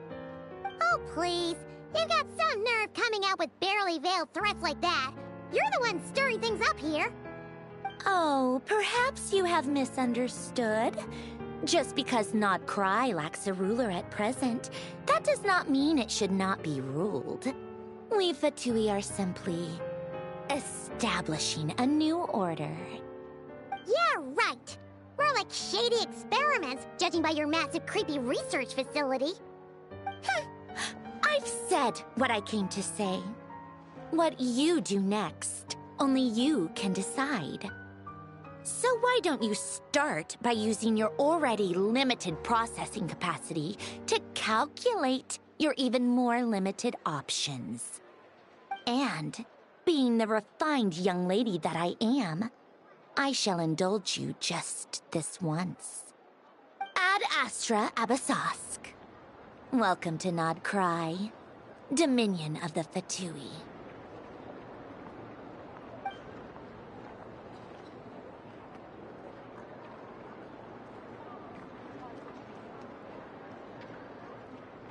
Oh, please. You've got some nerve coming out with barely veiled threats like that. You're the one stirring things up here. Oh, perhaps you have misunderstood. Just because Nod-krai lacks a ruler at present, that does not mean it should not be ruled. We Fatui are simply establishing a new order. Yeah, right. We're like shady experiments, judging by your massive, creepy research facility. I've said what I came to say. What you do next, only you can decide. So why don't you start by using your already limited processing capacity to calculate your even more limited options? And, being the refined young lady that I am, I shall indulge you just this once. Ad Astra Abyssosque. Welcome to Nod-krai, Dominion of the Fatui.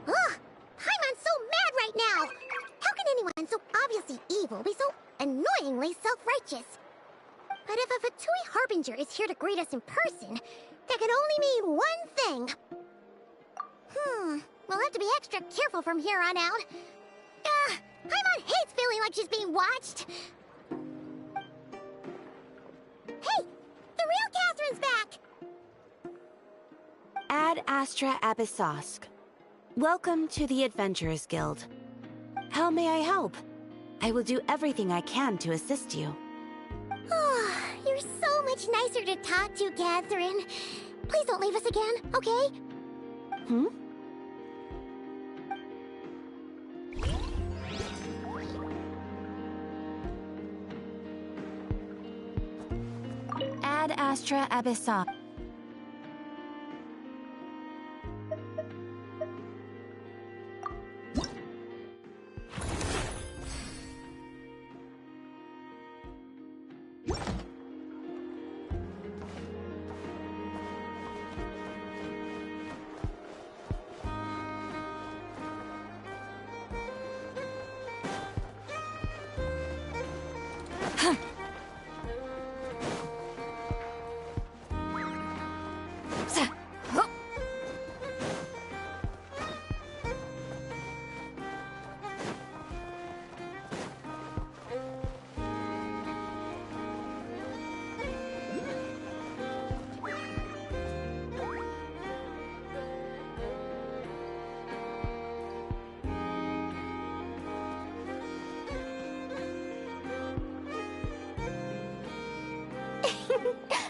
Ugh! Paimon's so mad right now! How can anyone so obviously evil be so annoyingly self-righteous? But if a Fatui Harbinger is here to greet us in person, that can only mean one thing. We'll have to be extra careful from here on out. Paimon hates feeling like she's being watched. Hey! The real Catherine's back! Ad Astra Abyssosque. Welcome to the Adventurers Guild. How may I help? I will do everything I can to assist you. You're so much nicer to talk to, Catherine. Please don't leave us again, okay? Ad Astra Abyssosque.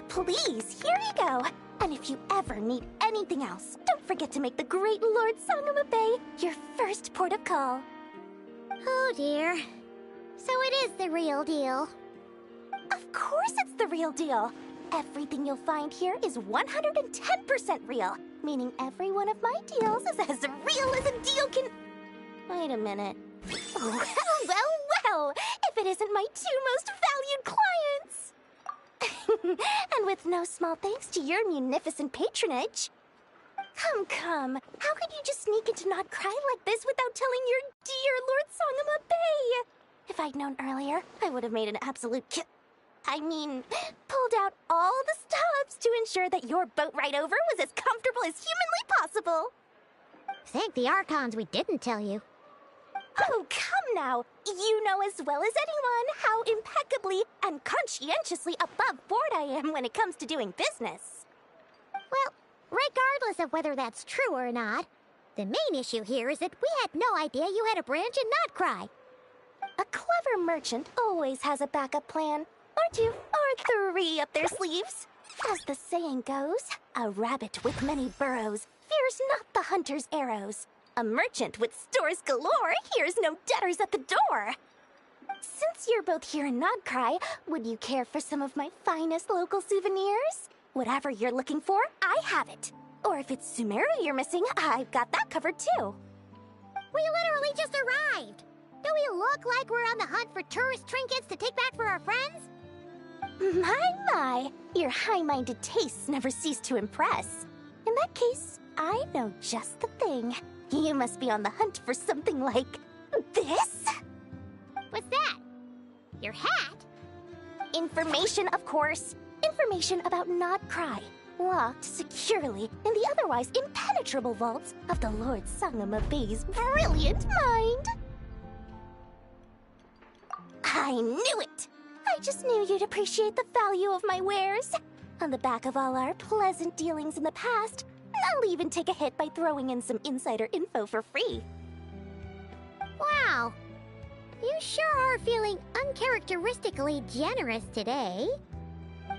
Please, here you go. And if you ever need anything else, don't forget to make the great Lord Sangama Bay your first port of call. Oh dear. So it is the real deal. Of course it's the real deal. Everything you'll find here is 110% real, meaning every one of my deals is as real as a deal can... Wait a minute. Well, if it isn't my two most valued clients! And with no small thanks to your munificent patronage. Come. How could you just sneak into Nod-krai like this without telling your dear Lord Sangama Bay? If I'd known earlier, I would have made an absolute pulled out all the stops to ensure that your boat ride over was as comfortable as humanly possible. Thank the Archons we didn't tell you. Oh, come now! You know as well as anyone how impeccably and conscientiously above board I am when it comes to doing business. Well, regardless of whether that's true or not, the main issue here is that we had no idea you had a branch in Nod-krai. A clever merchant always has a backup plan, or two, or three up their sleeves. As the saying goes, a rabbit with many burrows fears not the hunter's arrows. A merchant with stores galore hears no debtors at the door. Since you're both here in Nod-krai, would you care for some of my finest local souvenirs? Whatever you're looking for, I have it. Or if it's Sumeru you're missing, I've got that covered too. We literally just arrived. Do we look like we're on the hunt for tourist trinkets to take back for our friends? My, your high-minded tastes never cease to impress. In that case, I know just the thing. You must be on the hunt for something like this? What's that? Your hat? Information, of course. Information about Nod-krai, locked securely in the otherwise impenetrable vaults of the Lord Sangamabe's brilliant mind. I knew it! I just knew you'd appreciate the value of my wares. On the back of all our pleasant dealings in the past, I'll even take a hit by throwing in some insider info for free. Wow. You sure are feeling uncharacteristically generous today.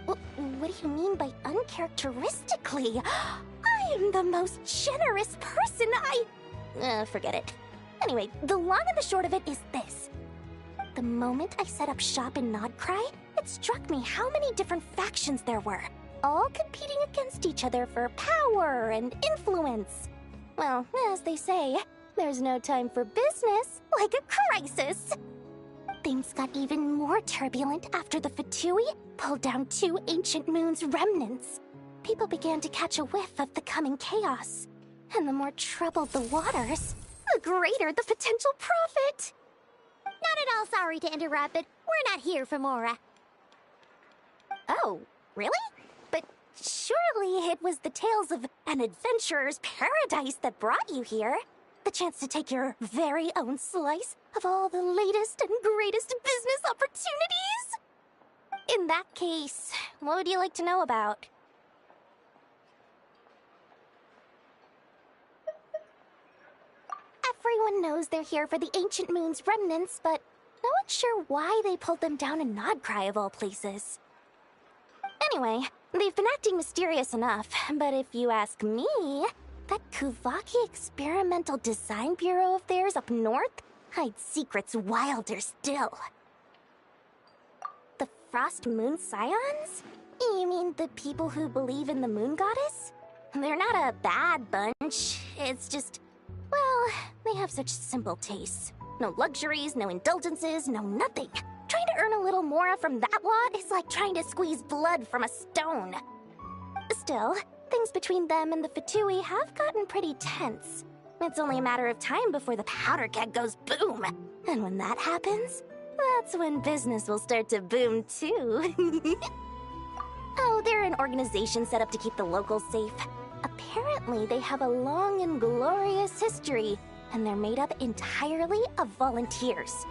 What do you mean by uncharacteristically? I am the most generous person forget it. Anyway, the long and the short of it is this. The moment I set up shop in Nod-krai, it struck me how many different factions there were, all competing against each other for power and influence. Well, as they say, there's no time for business like a crisis. Things got even more turbulent after the Fatui pulled down 2 ancient moon's remnants. People began to catch a whiff of the coming chaos. And the more troubled the waters, the greater the potential profit. Not at all sorry to interrupt, but we're not here for Mora. Oh, really? But surely it was the tales of an adventurer's paradise that brought you here. The chance to take your very own slice of all the latest and greatest business opportunities? In that case, what would you like to know about? Everyone knows they're here for the ancient moon's remnants, but no one's sure why they pulled them down in Nod-krai of all places. Anyway, they've been acting mysterious enough, but if you ask me, that Kuvaki Experimental Design Bureau of theirs up north hides secrets wilder still. The Frost Moon Scions? You mean the people who believe in the moon goddess? They're not a bad bunch, it's just, well, they have such simple tastes. No luxuries, no indulgences, no nothing. Trying to earn a little more from that lot is like trying to squeeze blood from a stone. Still, things between them and the Fatui have gotten pretty tense. It's only a matter of time before the powder keg goes boom. And when that happens, that's when business will start to boom too. Oh, they're an organization set up to keep the locals safe. Apparently, they have a long and glorious history, and they're made up entirely of volunteers.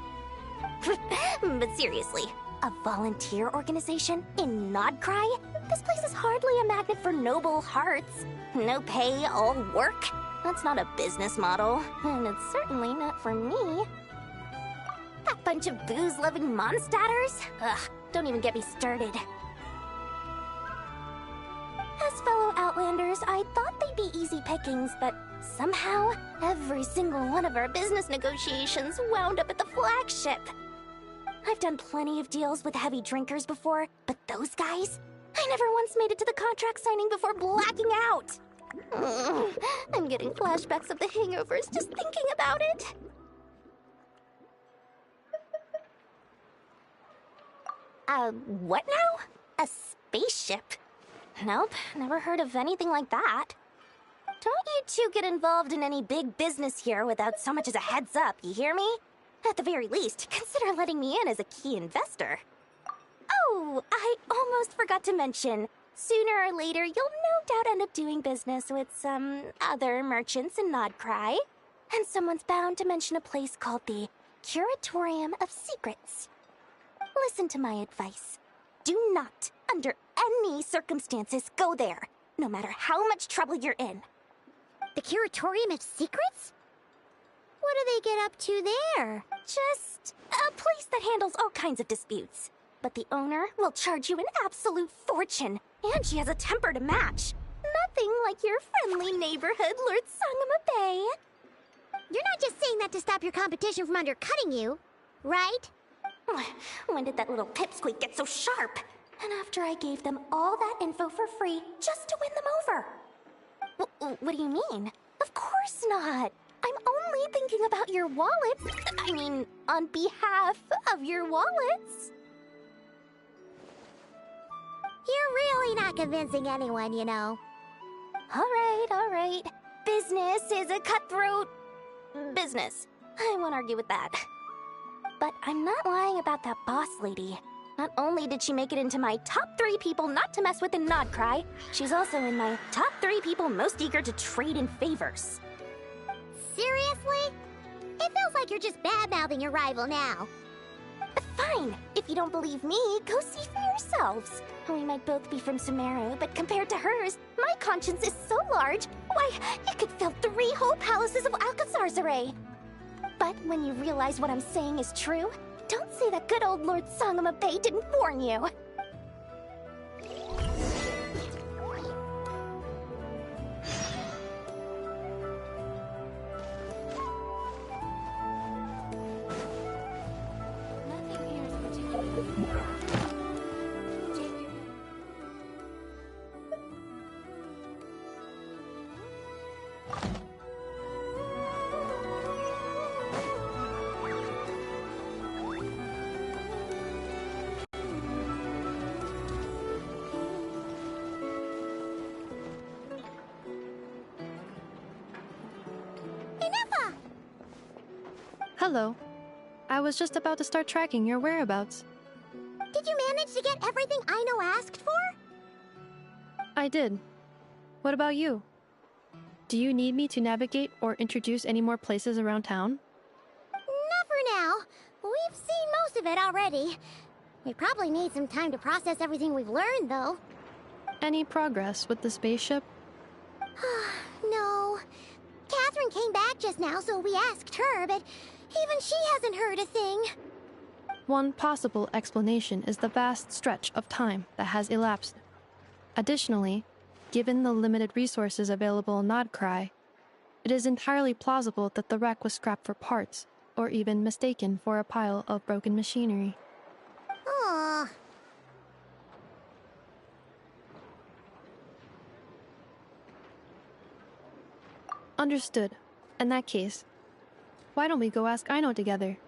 But seriously, a volunteer organization in Nod-krai? This place is hardly a magnet for noble hearts. No pay, all work. That's not a business model, and it's certainly not for me. That bunch of booze-loving monstatters? Ugh, don't even get me started. As fellow Outlanders, I thought they'd be easy pickings, but somehow, every single one of our business negotiations wound up at the flagship. I've done plenty of deals with heavy drinkers before, but those guys? I never once made it to the contract signing before blacking out. I'm getting flashbacks of the hangovers just thinking about it. What now? A spaceship? Nope, never heard of anything like that. Don't you two get involved in any big business here without so much as a heads up, you hear me? At the very least, consider letting me in as a key investor. Oh, I almost forgot to mention. Sooner or later, you'll no doubt end up doing business with some other merchants in Nod-krai. And someone's bound to mention a place called the Curatorium of Secrets. Listen to my advice. Do not, under any circumstances, go there, no matter how much trouble you're in. The Curatorium of Secrets? What do they get up to there? Just a place that handles all kinds of disputes. But the owner will charge you an absolute fortune, and she has a temper to match. Nothing like your friendly neighborhood, Lord Sangama Bay. You're not just saying that to stop your competition from undercutting you, right? When did that little pipsqueak get so sharp? And after I gave them all that info for free just to win them over. What do you mean? Of course not. I'm only thinking about your wallets. I mean, on behalf of your wallets. You're really not convincing anyone, you know. All right. Business is a cutthroat business. I won't argue with that. But I'm not lying about that boss lady. Not only did she make it into my top 3 people not to mess with in Nod-krai, she's also in my top 3 people most eager to trade in favors. Seriously? It feels like you're just bad-mouthing your rival now. Fine. If you don't believe me, go see for yourselves. We might both be from Sumeru, but compared to hers, my conscience is so large, why, it could fill 3 whole palaces of Alcazar's. But when you realize what I'm saying is true, don't say that good old Lord Sangama Bay didn't warn you. Hello. I was just about to start tracking your whereabouts. Did you manage to get everything Aino asked for? I did. What about you? Do you need me to navigate or introduce any more places around town? Not for now. We've seen most of it already. We probably need some time to process everything we've learned, though. Any progress with the spaceship? No. Catherine came back just now, so we asked her, but even she hasn't heard a thing. One possible explanation is the vast stretch of time that has elapsed. Additionally, given the limited resources available in Nod-krai, it is entirely plausible that the wreck was scrapped for parts, or even mistaken for a pile of broken machinery. Aww. Understood. In that case, why don't we go ask Aino together?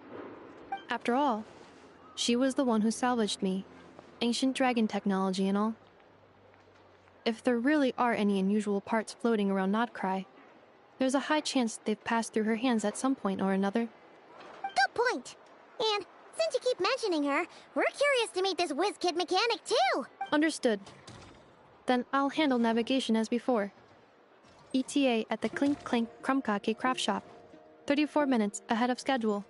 After all, she was the one who salvaged me, ancient dragon technology and all. If there really are any unusual parts floating around Nod-krai, there's a high chance they've passed through her hands at some point or another. Good point. And since you keep mentioning her, we're curious to meet this whiz-kid mechanic too. Understood. Then I'll handle navigation as before. ETA at the Clink Clank Krumkake craft shop. 34 minutes ahead of schedule.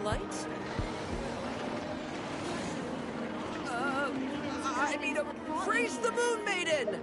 light? I mean, praise the Moon Maiden!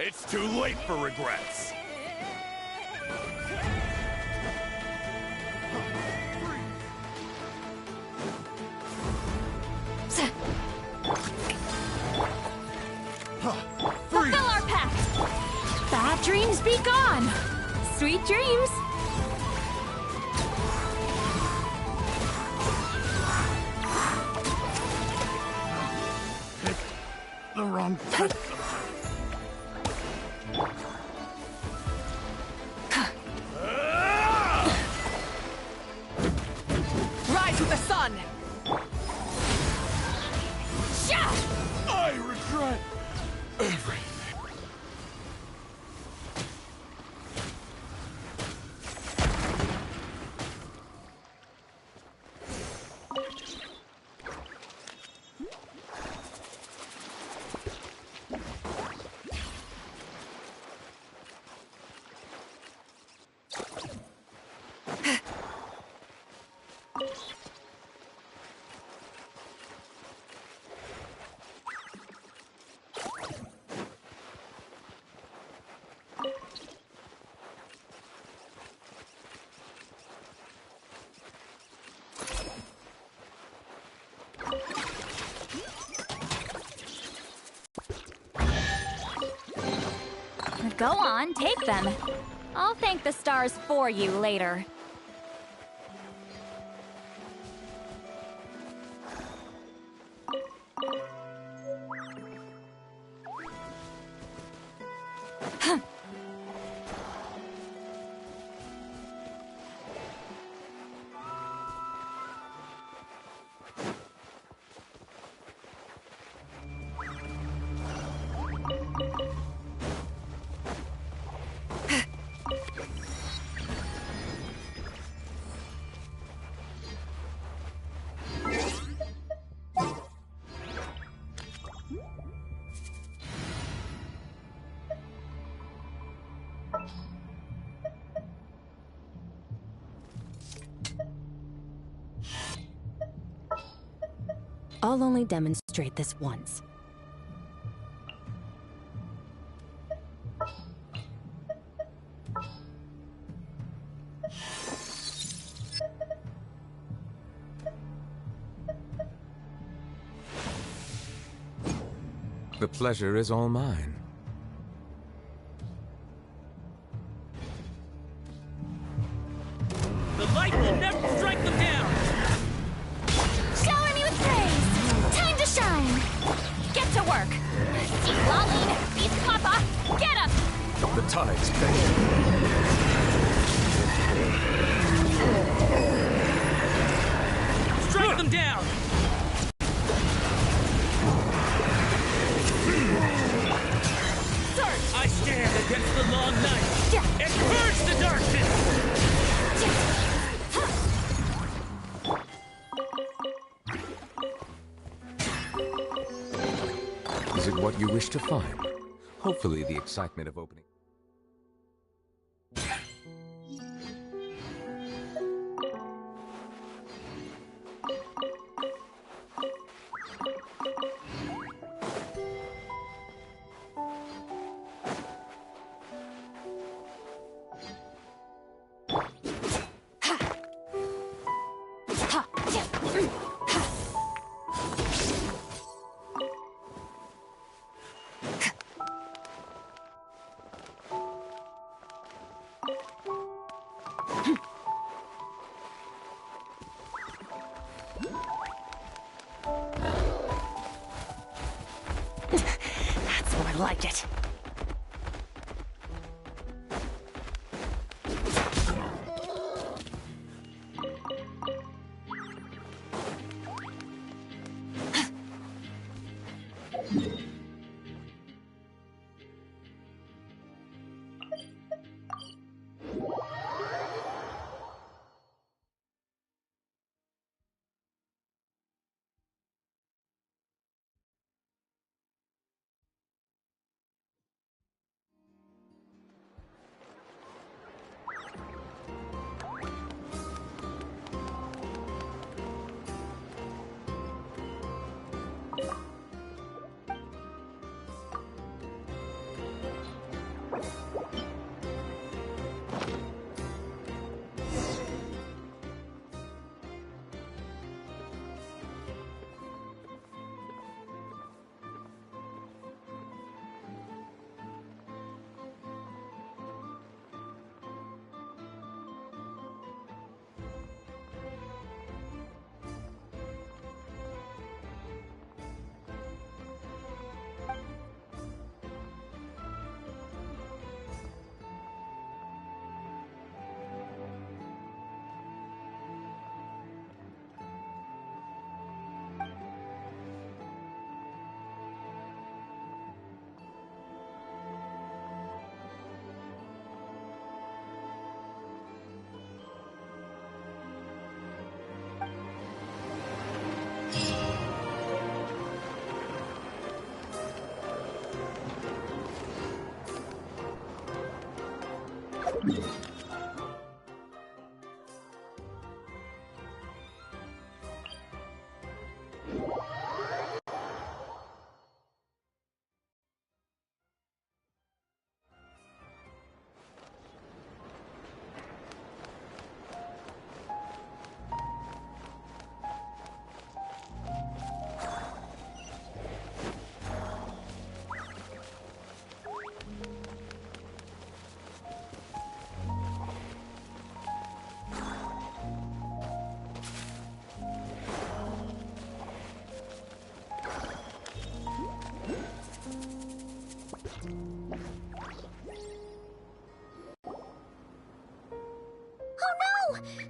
It's too late for regrets. Fulfill our pact! Bad dreams be gone! Sweet dreams! The wrong path. Rise with the sun! I regret everything. Go on, take them. I'll thank the stars for you later. I'll only demonstrate this once. The pleasure is all mine. The light will never strike them down! Shower me with praise! Time to shine! Get to work! See Lolene, beat Papa! Get him! The tide's bending. Strike them down! I stand against the long night and purge the darkness! Is it what you wish to find? Hopefully the excitement of opening... That's more like it.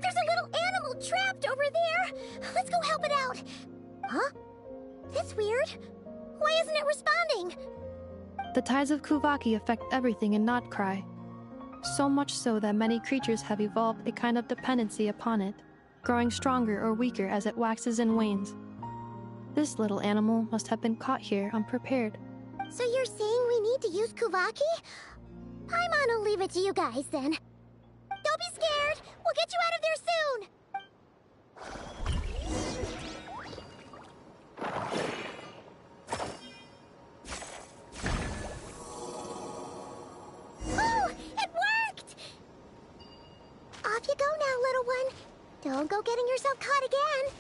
There's a little animal trapped over there! Let's go help it out! Huh? That's weird. Why isn't it responding? The tides of Kuvaki affect everything in Nod-krai. So much so that many creatures have evolved a kind of dependency upon it, growing stronger or weaker as it waxes and wanes. This little animal must have been caught here unprepared. So you're saying we need to use Kuvaki? Paimon will leave it to you guys then. Don't be scared! We'll get you out of there soon! Don't go getting yourself caught again.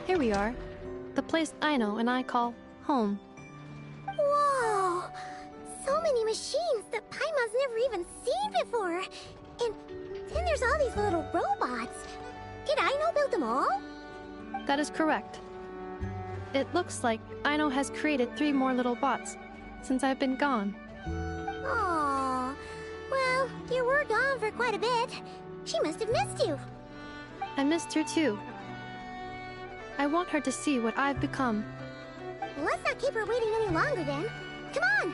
Here we are. The place Aino and I call home. Whoa! So many machines that Paimon's never even seen before. And then there's all these little robots. Did Aino build them all? That is correct. It looks like Aino has created 3 more little bots since I've been gone. Aww. Well, you were gone for quite a bit. She must have missed you. I missed her too. I want her to see what I've become. Let's not keep her waiting any longer then. Come on!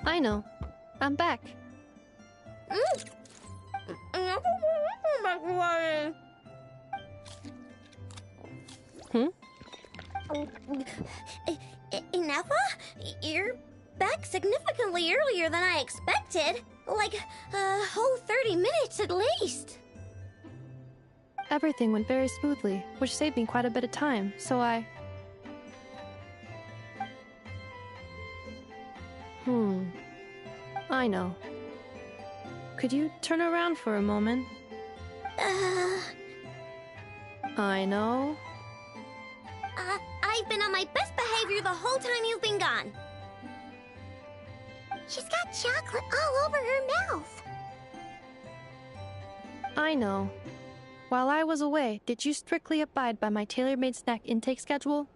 Aino, I'm back. Ineffa? You're back significantly earlier than I expected. Like a whole 30 minutes at least. Everything went very smoothly, which saved me quite a bit of time, so I know. Could you turn around for a moment? I know. I've been on my best behavior behavior the whole time you've been gone. She's got chocolate all over her mouth. I know. While I was away, did you strictly abide by my tailor-made snack intake schedule?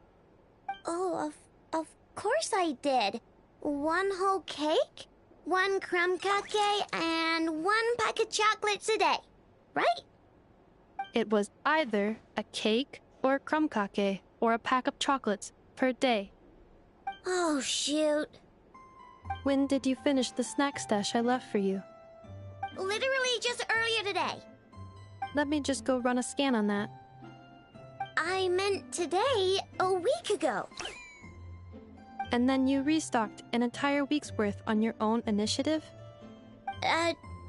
Oh, of course I did. 1 whole cake, 1 crumb cake, and 1 pack of chocolates a day, right? It was either a cake or a crumb cake or a pack of chocolates per day. Oh, shoot. When did you finish the snack stash I left for you? Literally just earlier today. Let me just go run a scan on that. I meant today, a week ago. And then you restocked an entire week's worth on your own initiative?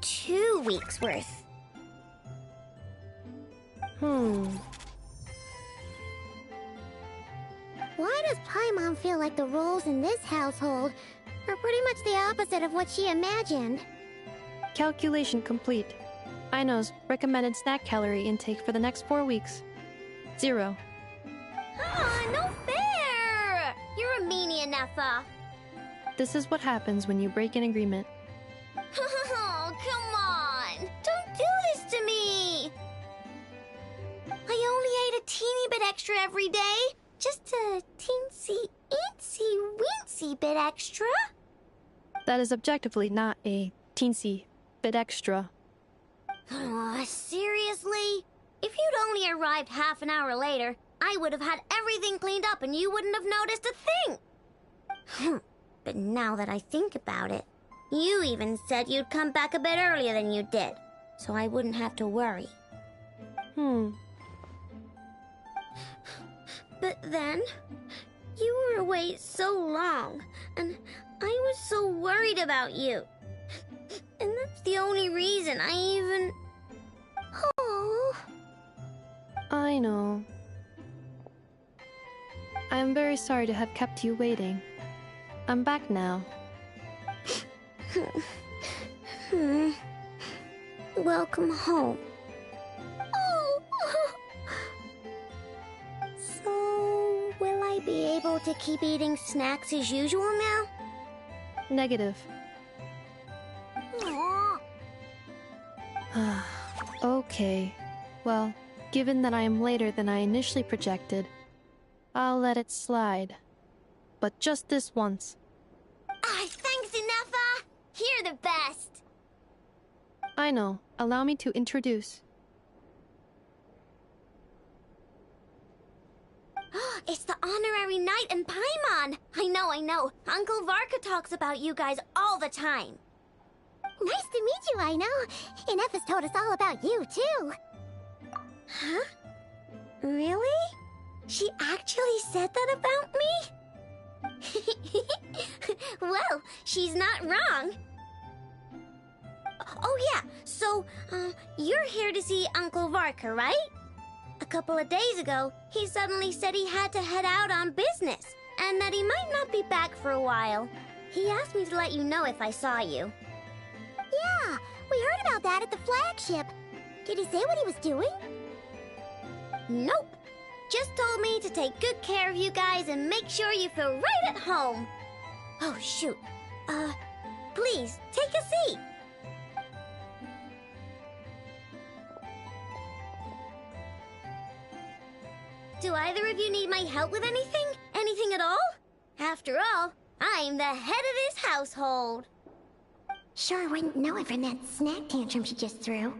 2 weeks worth. Why does Paimon feel like the roles in this household are pretty much the opposite of what she imagined? Calculation complete. Aino's recommended snack calorie intake for the next 4 weeks. 0. Ah, no fair! You're a meanie, Nefa. This is what happens when you break an agreement. Oh, come on! Don't do this to me! I only ate a teeny bit extra every day. Just a teensy bit extra. That is objectively not a teensy bit extra. Oh, seriously? If you'd only arrived half an hour later, I would have had everything cleaned up and you wouldn't have noticed a thing. But now that I think about it, you even said you'd come back a bit earlier than you did, so I wouldn't have to worry. But then, you were away so long, and I was so worried about you. And that's the only reason I even... Oh. I know. I am very sorry to have kept you waiting. I'm back now. Welcome home. Oh. So, will I be able to keep eating snacks as usual now? Negative. Okay. Well, given that I am later than I initially projected, I'll let it slide. But just this once. Thanks, Nefa! You're the best! I know. Allow me to introduce. It's the honorary knight and Paimon! I know. Uncle Varka talks about you guys all the time. Nice to meet you, I know. And Nefa's told us all about you, too. Huh? Really? She actually said that about me? Well, she's not wrong. Oh yeah, so, you're here to see Uncle Varka, right? A couple of days ago, he suddenly said he had to head out on business, and that he might not be back for a while. He asked me to let you know if I saw you. Yeah, we heard about that at the flagship. Did he say what he was doing? Nope. Just told me to take good care of you guys and make sure you feel right at home. Oh, shoot. Please, take a seat. Do either of you need my help with anything? Anything at all? After all, I'm the head of this household. Sure wouldn't know it from that snack tantrum she just threw.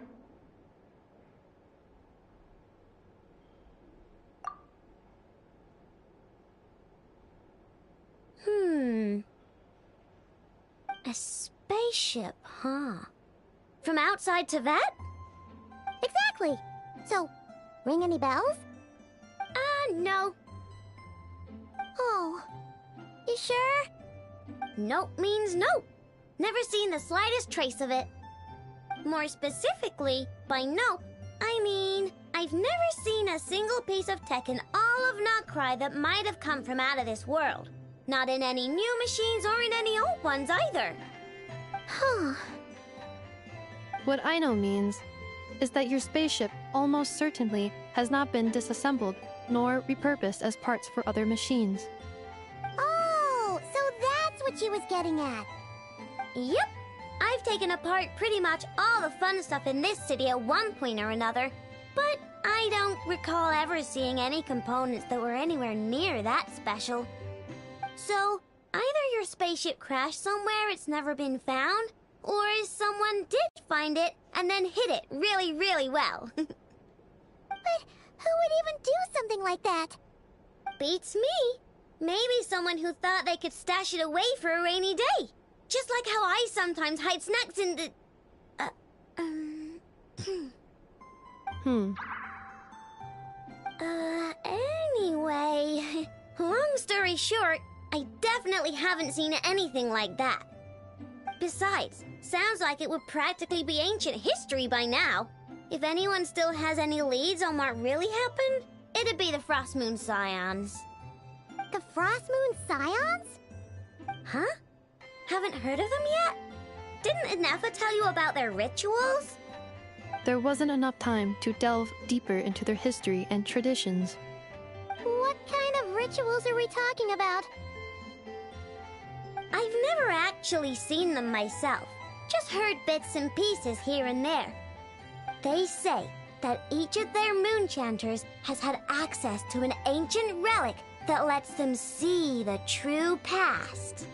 A spaceship, huh? From outside Teyvat? Exactly. So, ring any bells? No. Oh, you sure? Nope means nope. Never seen the slightest trace of it. More specifically, by nope, I mean, I've never seen a single piece of tech in all of Nod-krai that might have come from out of this world. Not in any new machines or in any old ones either. Huh. What Aino means is that your spaceship almost certainly has not been disassembled nor repurposed as parts for other machines. she was getting at. Yep. I've taken apart pretty much all the fun stuff in this city at one point or another, but I don't recall ever seeing any components that were anywhere near that special. So, either your spaceship crashed somewhere it's never been found, or someone did find it and then hid it really, really well. But who would even do something like that? Beats me. Maybe someone who thought they could stash it away for a rainy day. Just like how I sometimes hide snacks in the... Anyway... Long story short, I definitely haven't seen anything like that. Besides, sounds like it would practically be ancient history by now. If anyone still has any leads on what really happened, it'd be the Frost Moon Scions. The Frost Moon Scions? Huh? Haven't heard of them yet? Didn't Inefa tell you about their rituals? There wasn't enough time to delve deeper into their history and traditions. What kind of rituals are we talking about? I've never actually seen them myself, just heard bits and pieces here and there. They say that each of their moonchanters has had access to an ancient relic that lets them see the true past.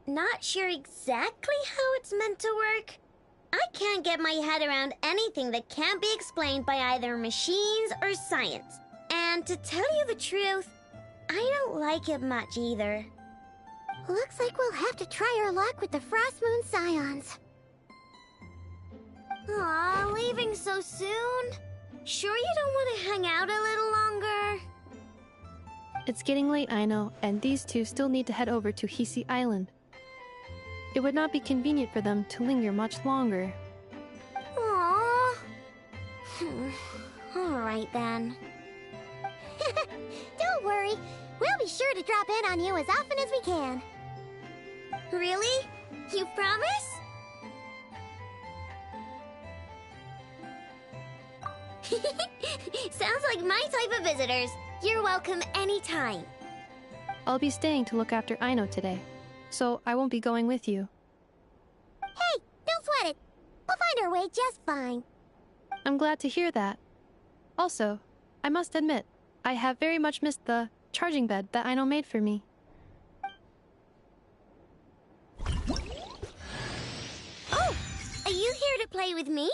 Not sure exactly how it's meant to work. I can't get my head around anything that can't be explained by either machines or science. And to tell you the truth, I don't like it much either. Looks like we'll have to try our luck with the Frost Moon Scions. Aw, leaving so soon? Sure you don't want to hang out a little longer? It's getting late, I know, and these two still need to head over to Hisi Island. It would not be convenient for them to linger much longer. Aww. Alright then. Don't worry. We'll be sure to drop in on you as often as we can. Really? You promise? Sounds like my type of visitors. You're welcome anytime. I'll be staying to look after Aino today, so I won't be going with you. Hey, don't sweat it. We'll find our way just fine. I'm glad to hear that. Also, I must admit, I have very much missed the charging bed that Aino made for me. Oh, are you here to play with me?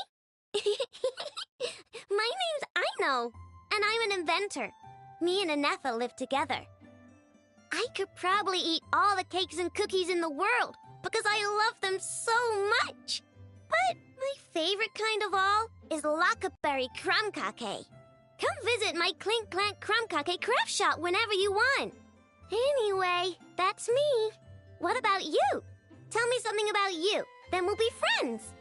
My name's Aino, and I'm an inventor. Me and Anefa live together. I could probably eat all the cakes and cookies in the world because I love them so much. But my favorite kind of all is Lockaberry Crumb Cake. Come visit my Clink Clank Crumb Cake craft shop whenever you want. Anyway, that's me. What about you? Tell me something about you, then we'll be friends.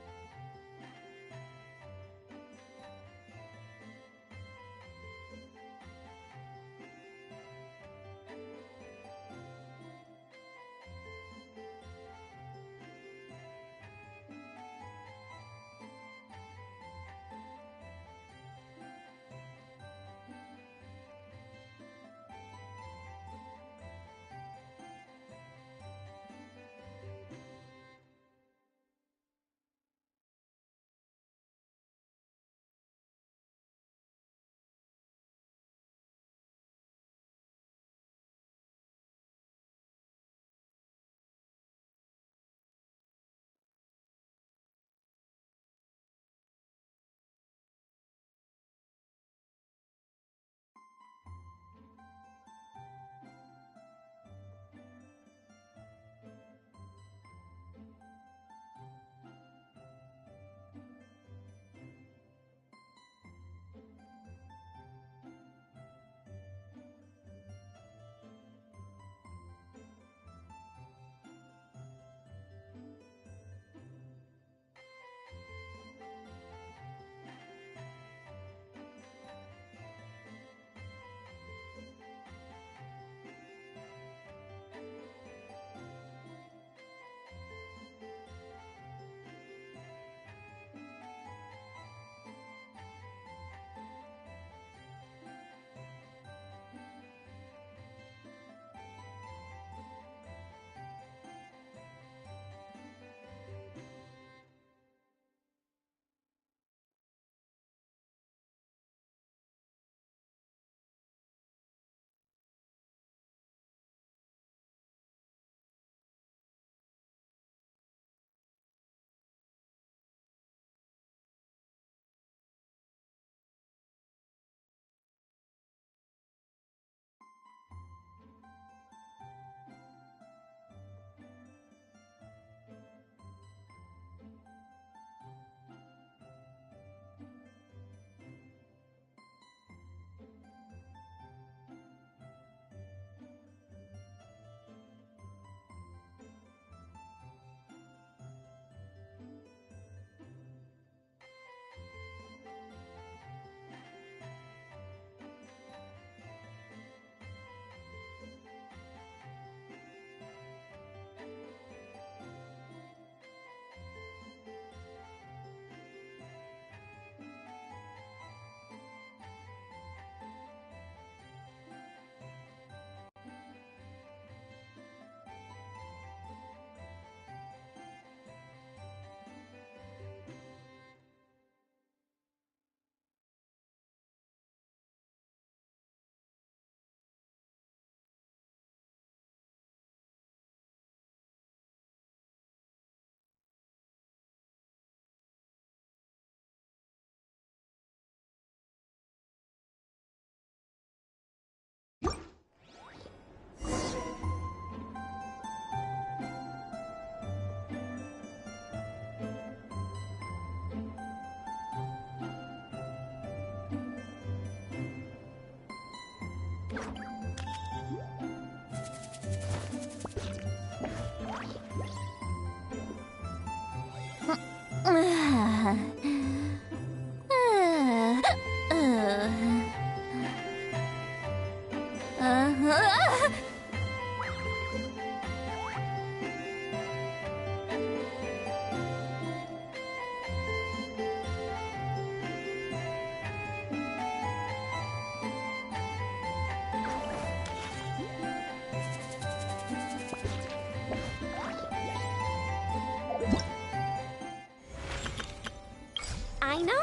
I know.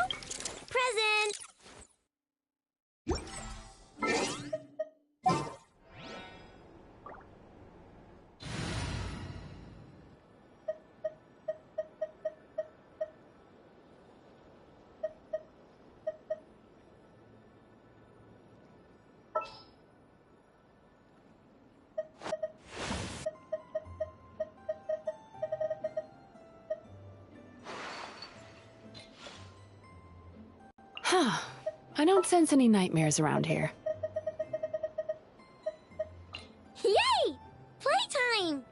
Present. I don't sense any nightmares around here. Yay! Playtime!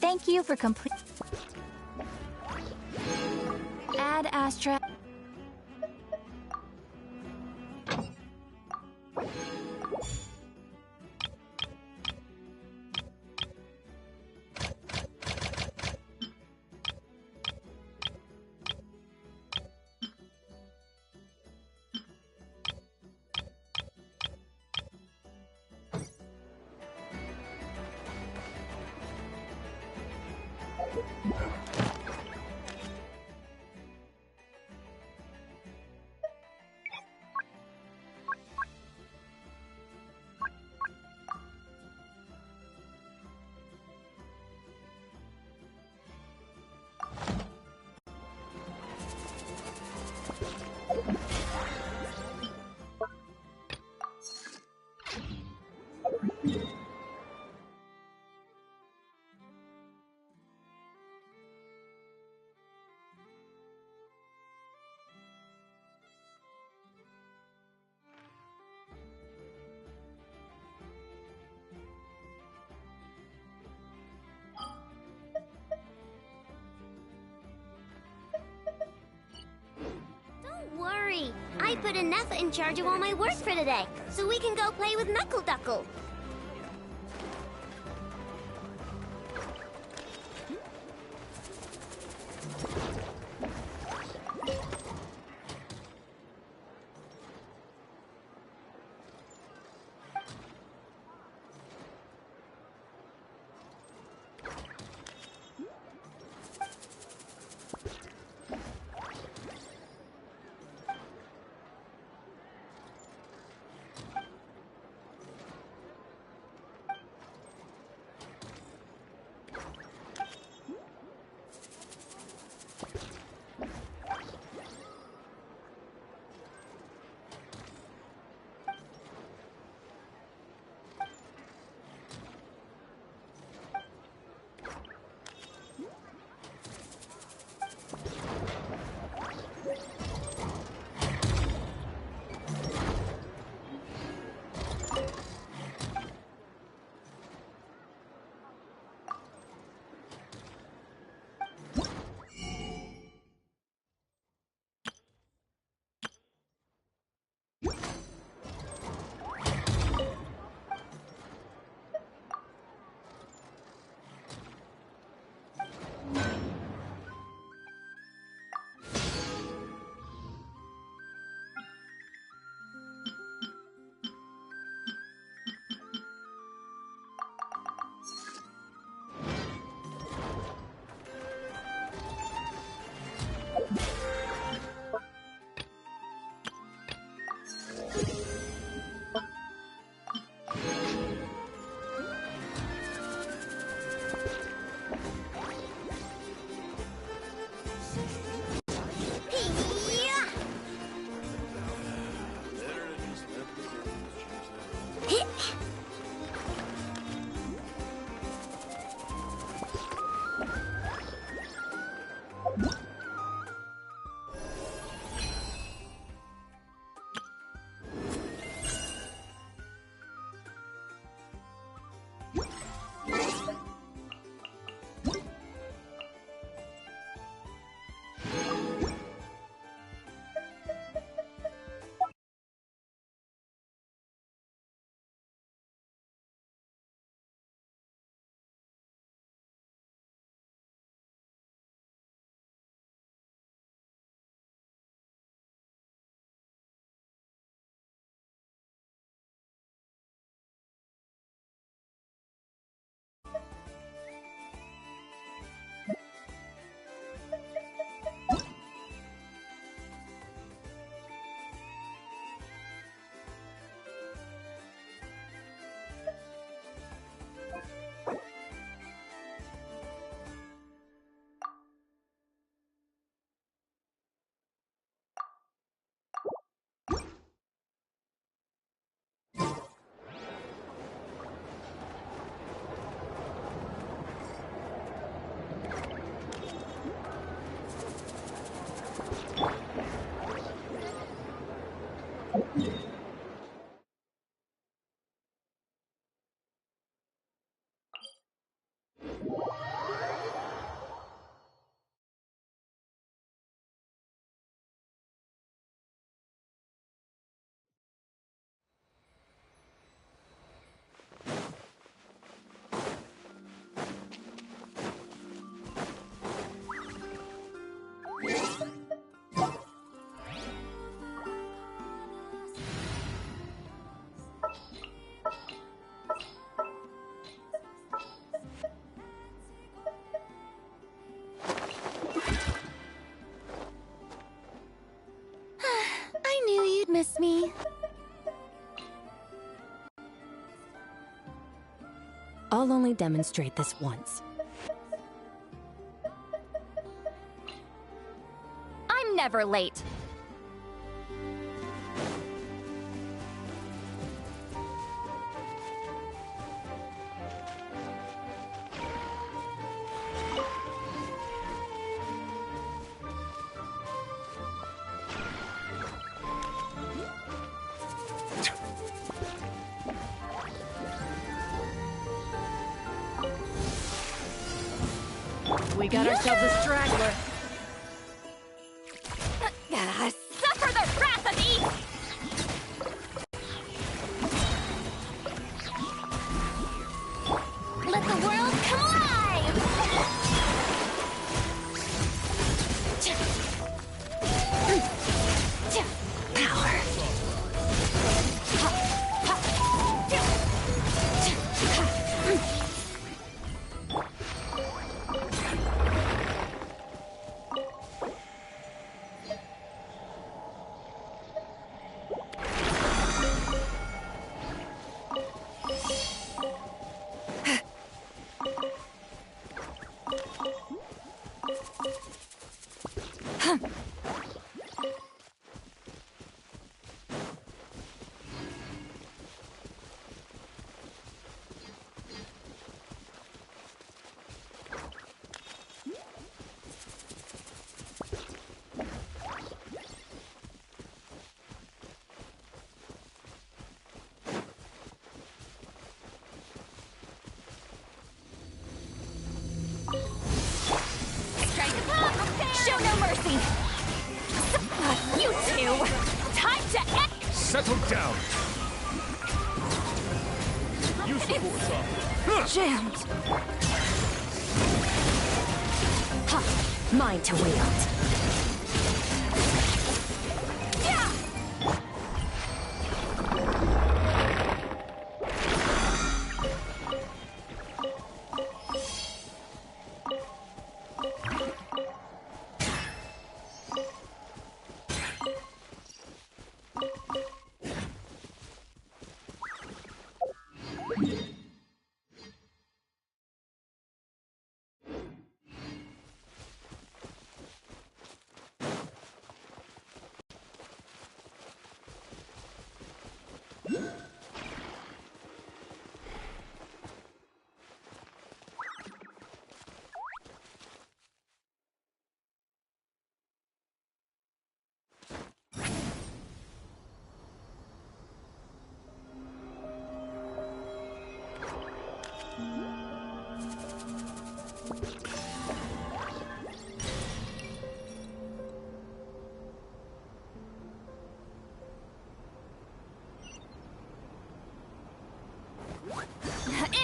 Thank you for complete. Ad Astra. Don't worry. I put Anefa in charge of all my work for today, so we can go play with Knuckle Duckle. I'll only demonstrate this once. I'm never late. We got ourselves a straggler. Suffer the wrath of East! Let the world come alive! Power. Show no mercy! You two! Time to end! Settle down! Use the force off. Jammed! Mine to wield. Yeah!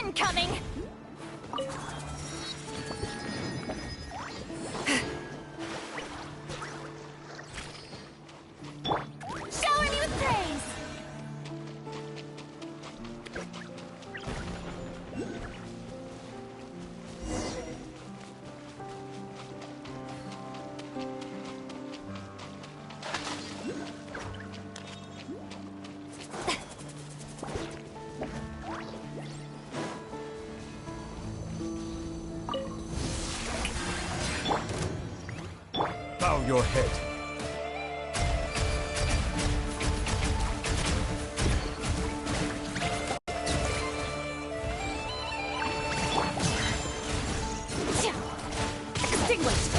Incoming! Shower me with praise! Bow your head. Extinguished!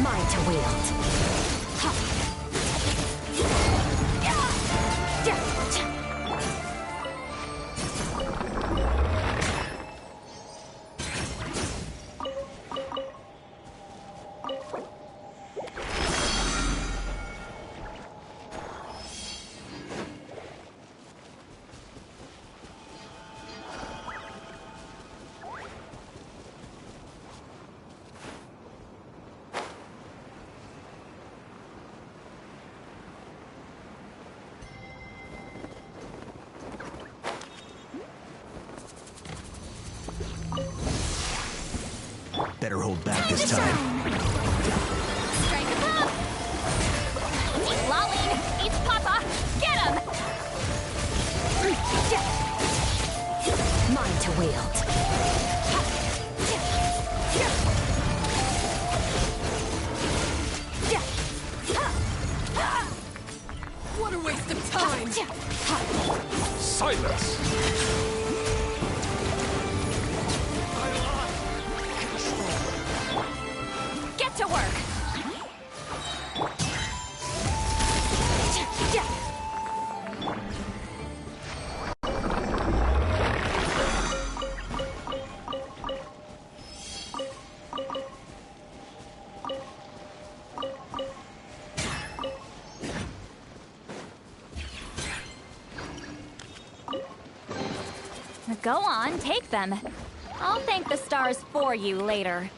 Mine to wield. Better hold back this time. Strike a pop! Eat Lolling! Eat Papa! Get him! Go on, take them. I'll thank the stars for you later.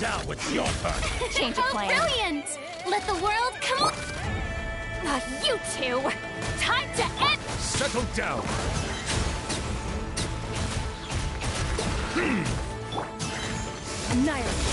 Now it's your turn. Change of plan. Brilliant! Let the world come. You two! Time to end! Settle down. Annihilate!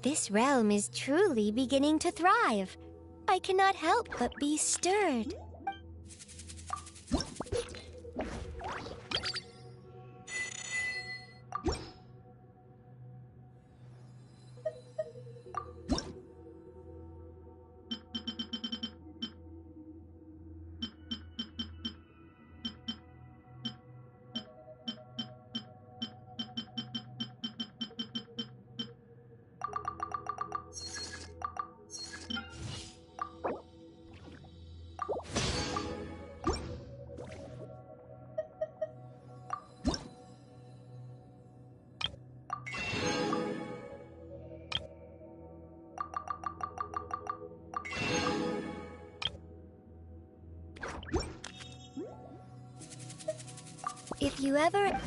This realm is truly beginning to thrive. I cannot help but be stirred. If you ever...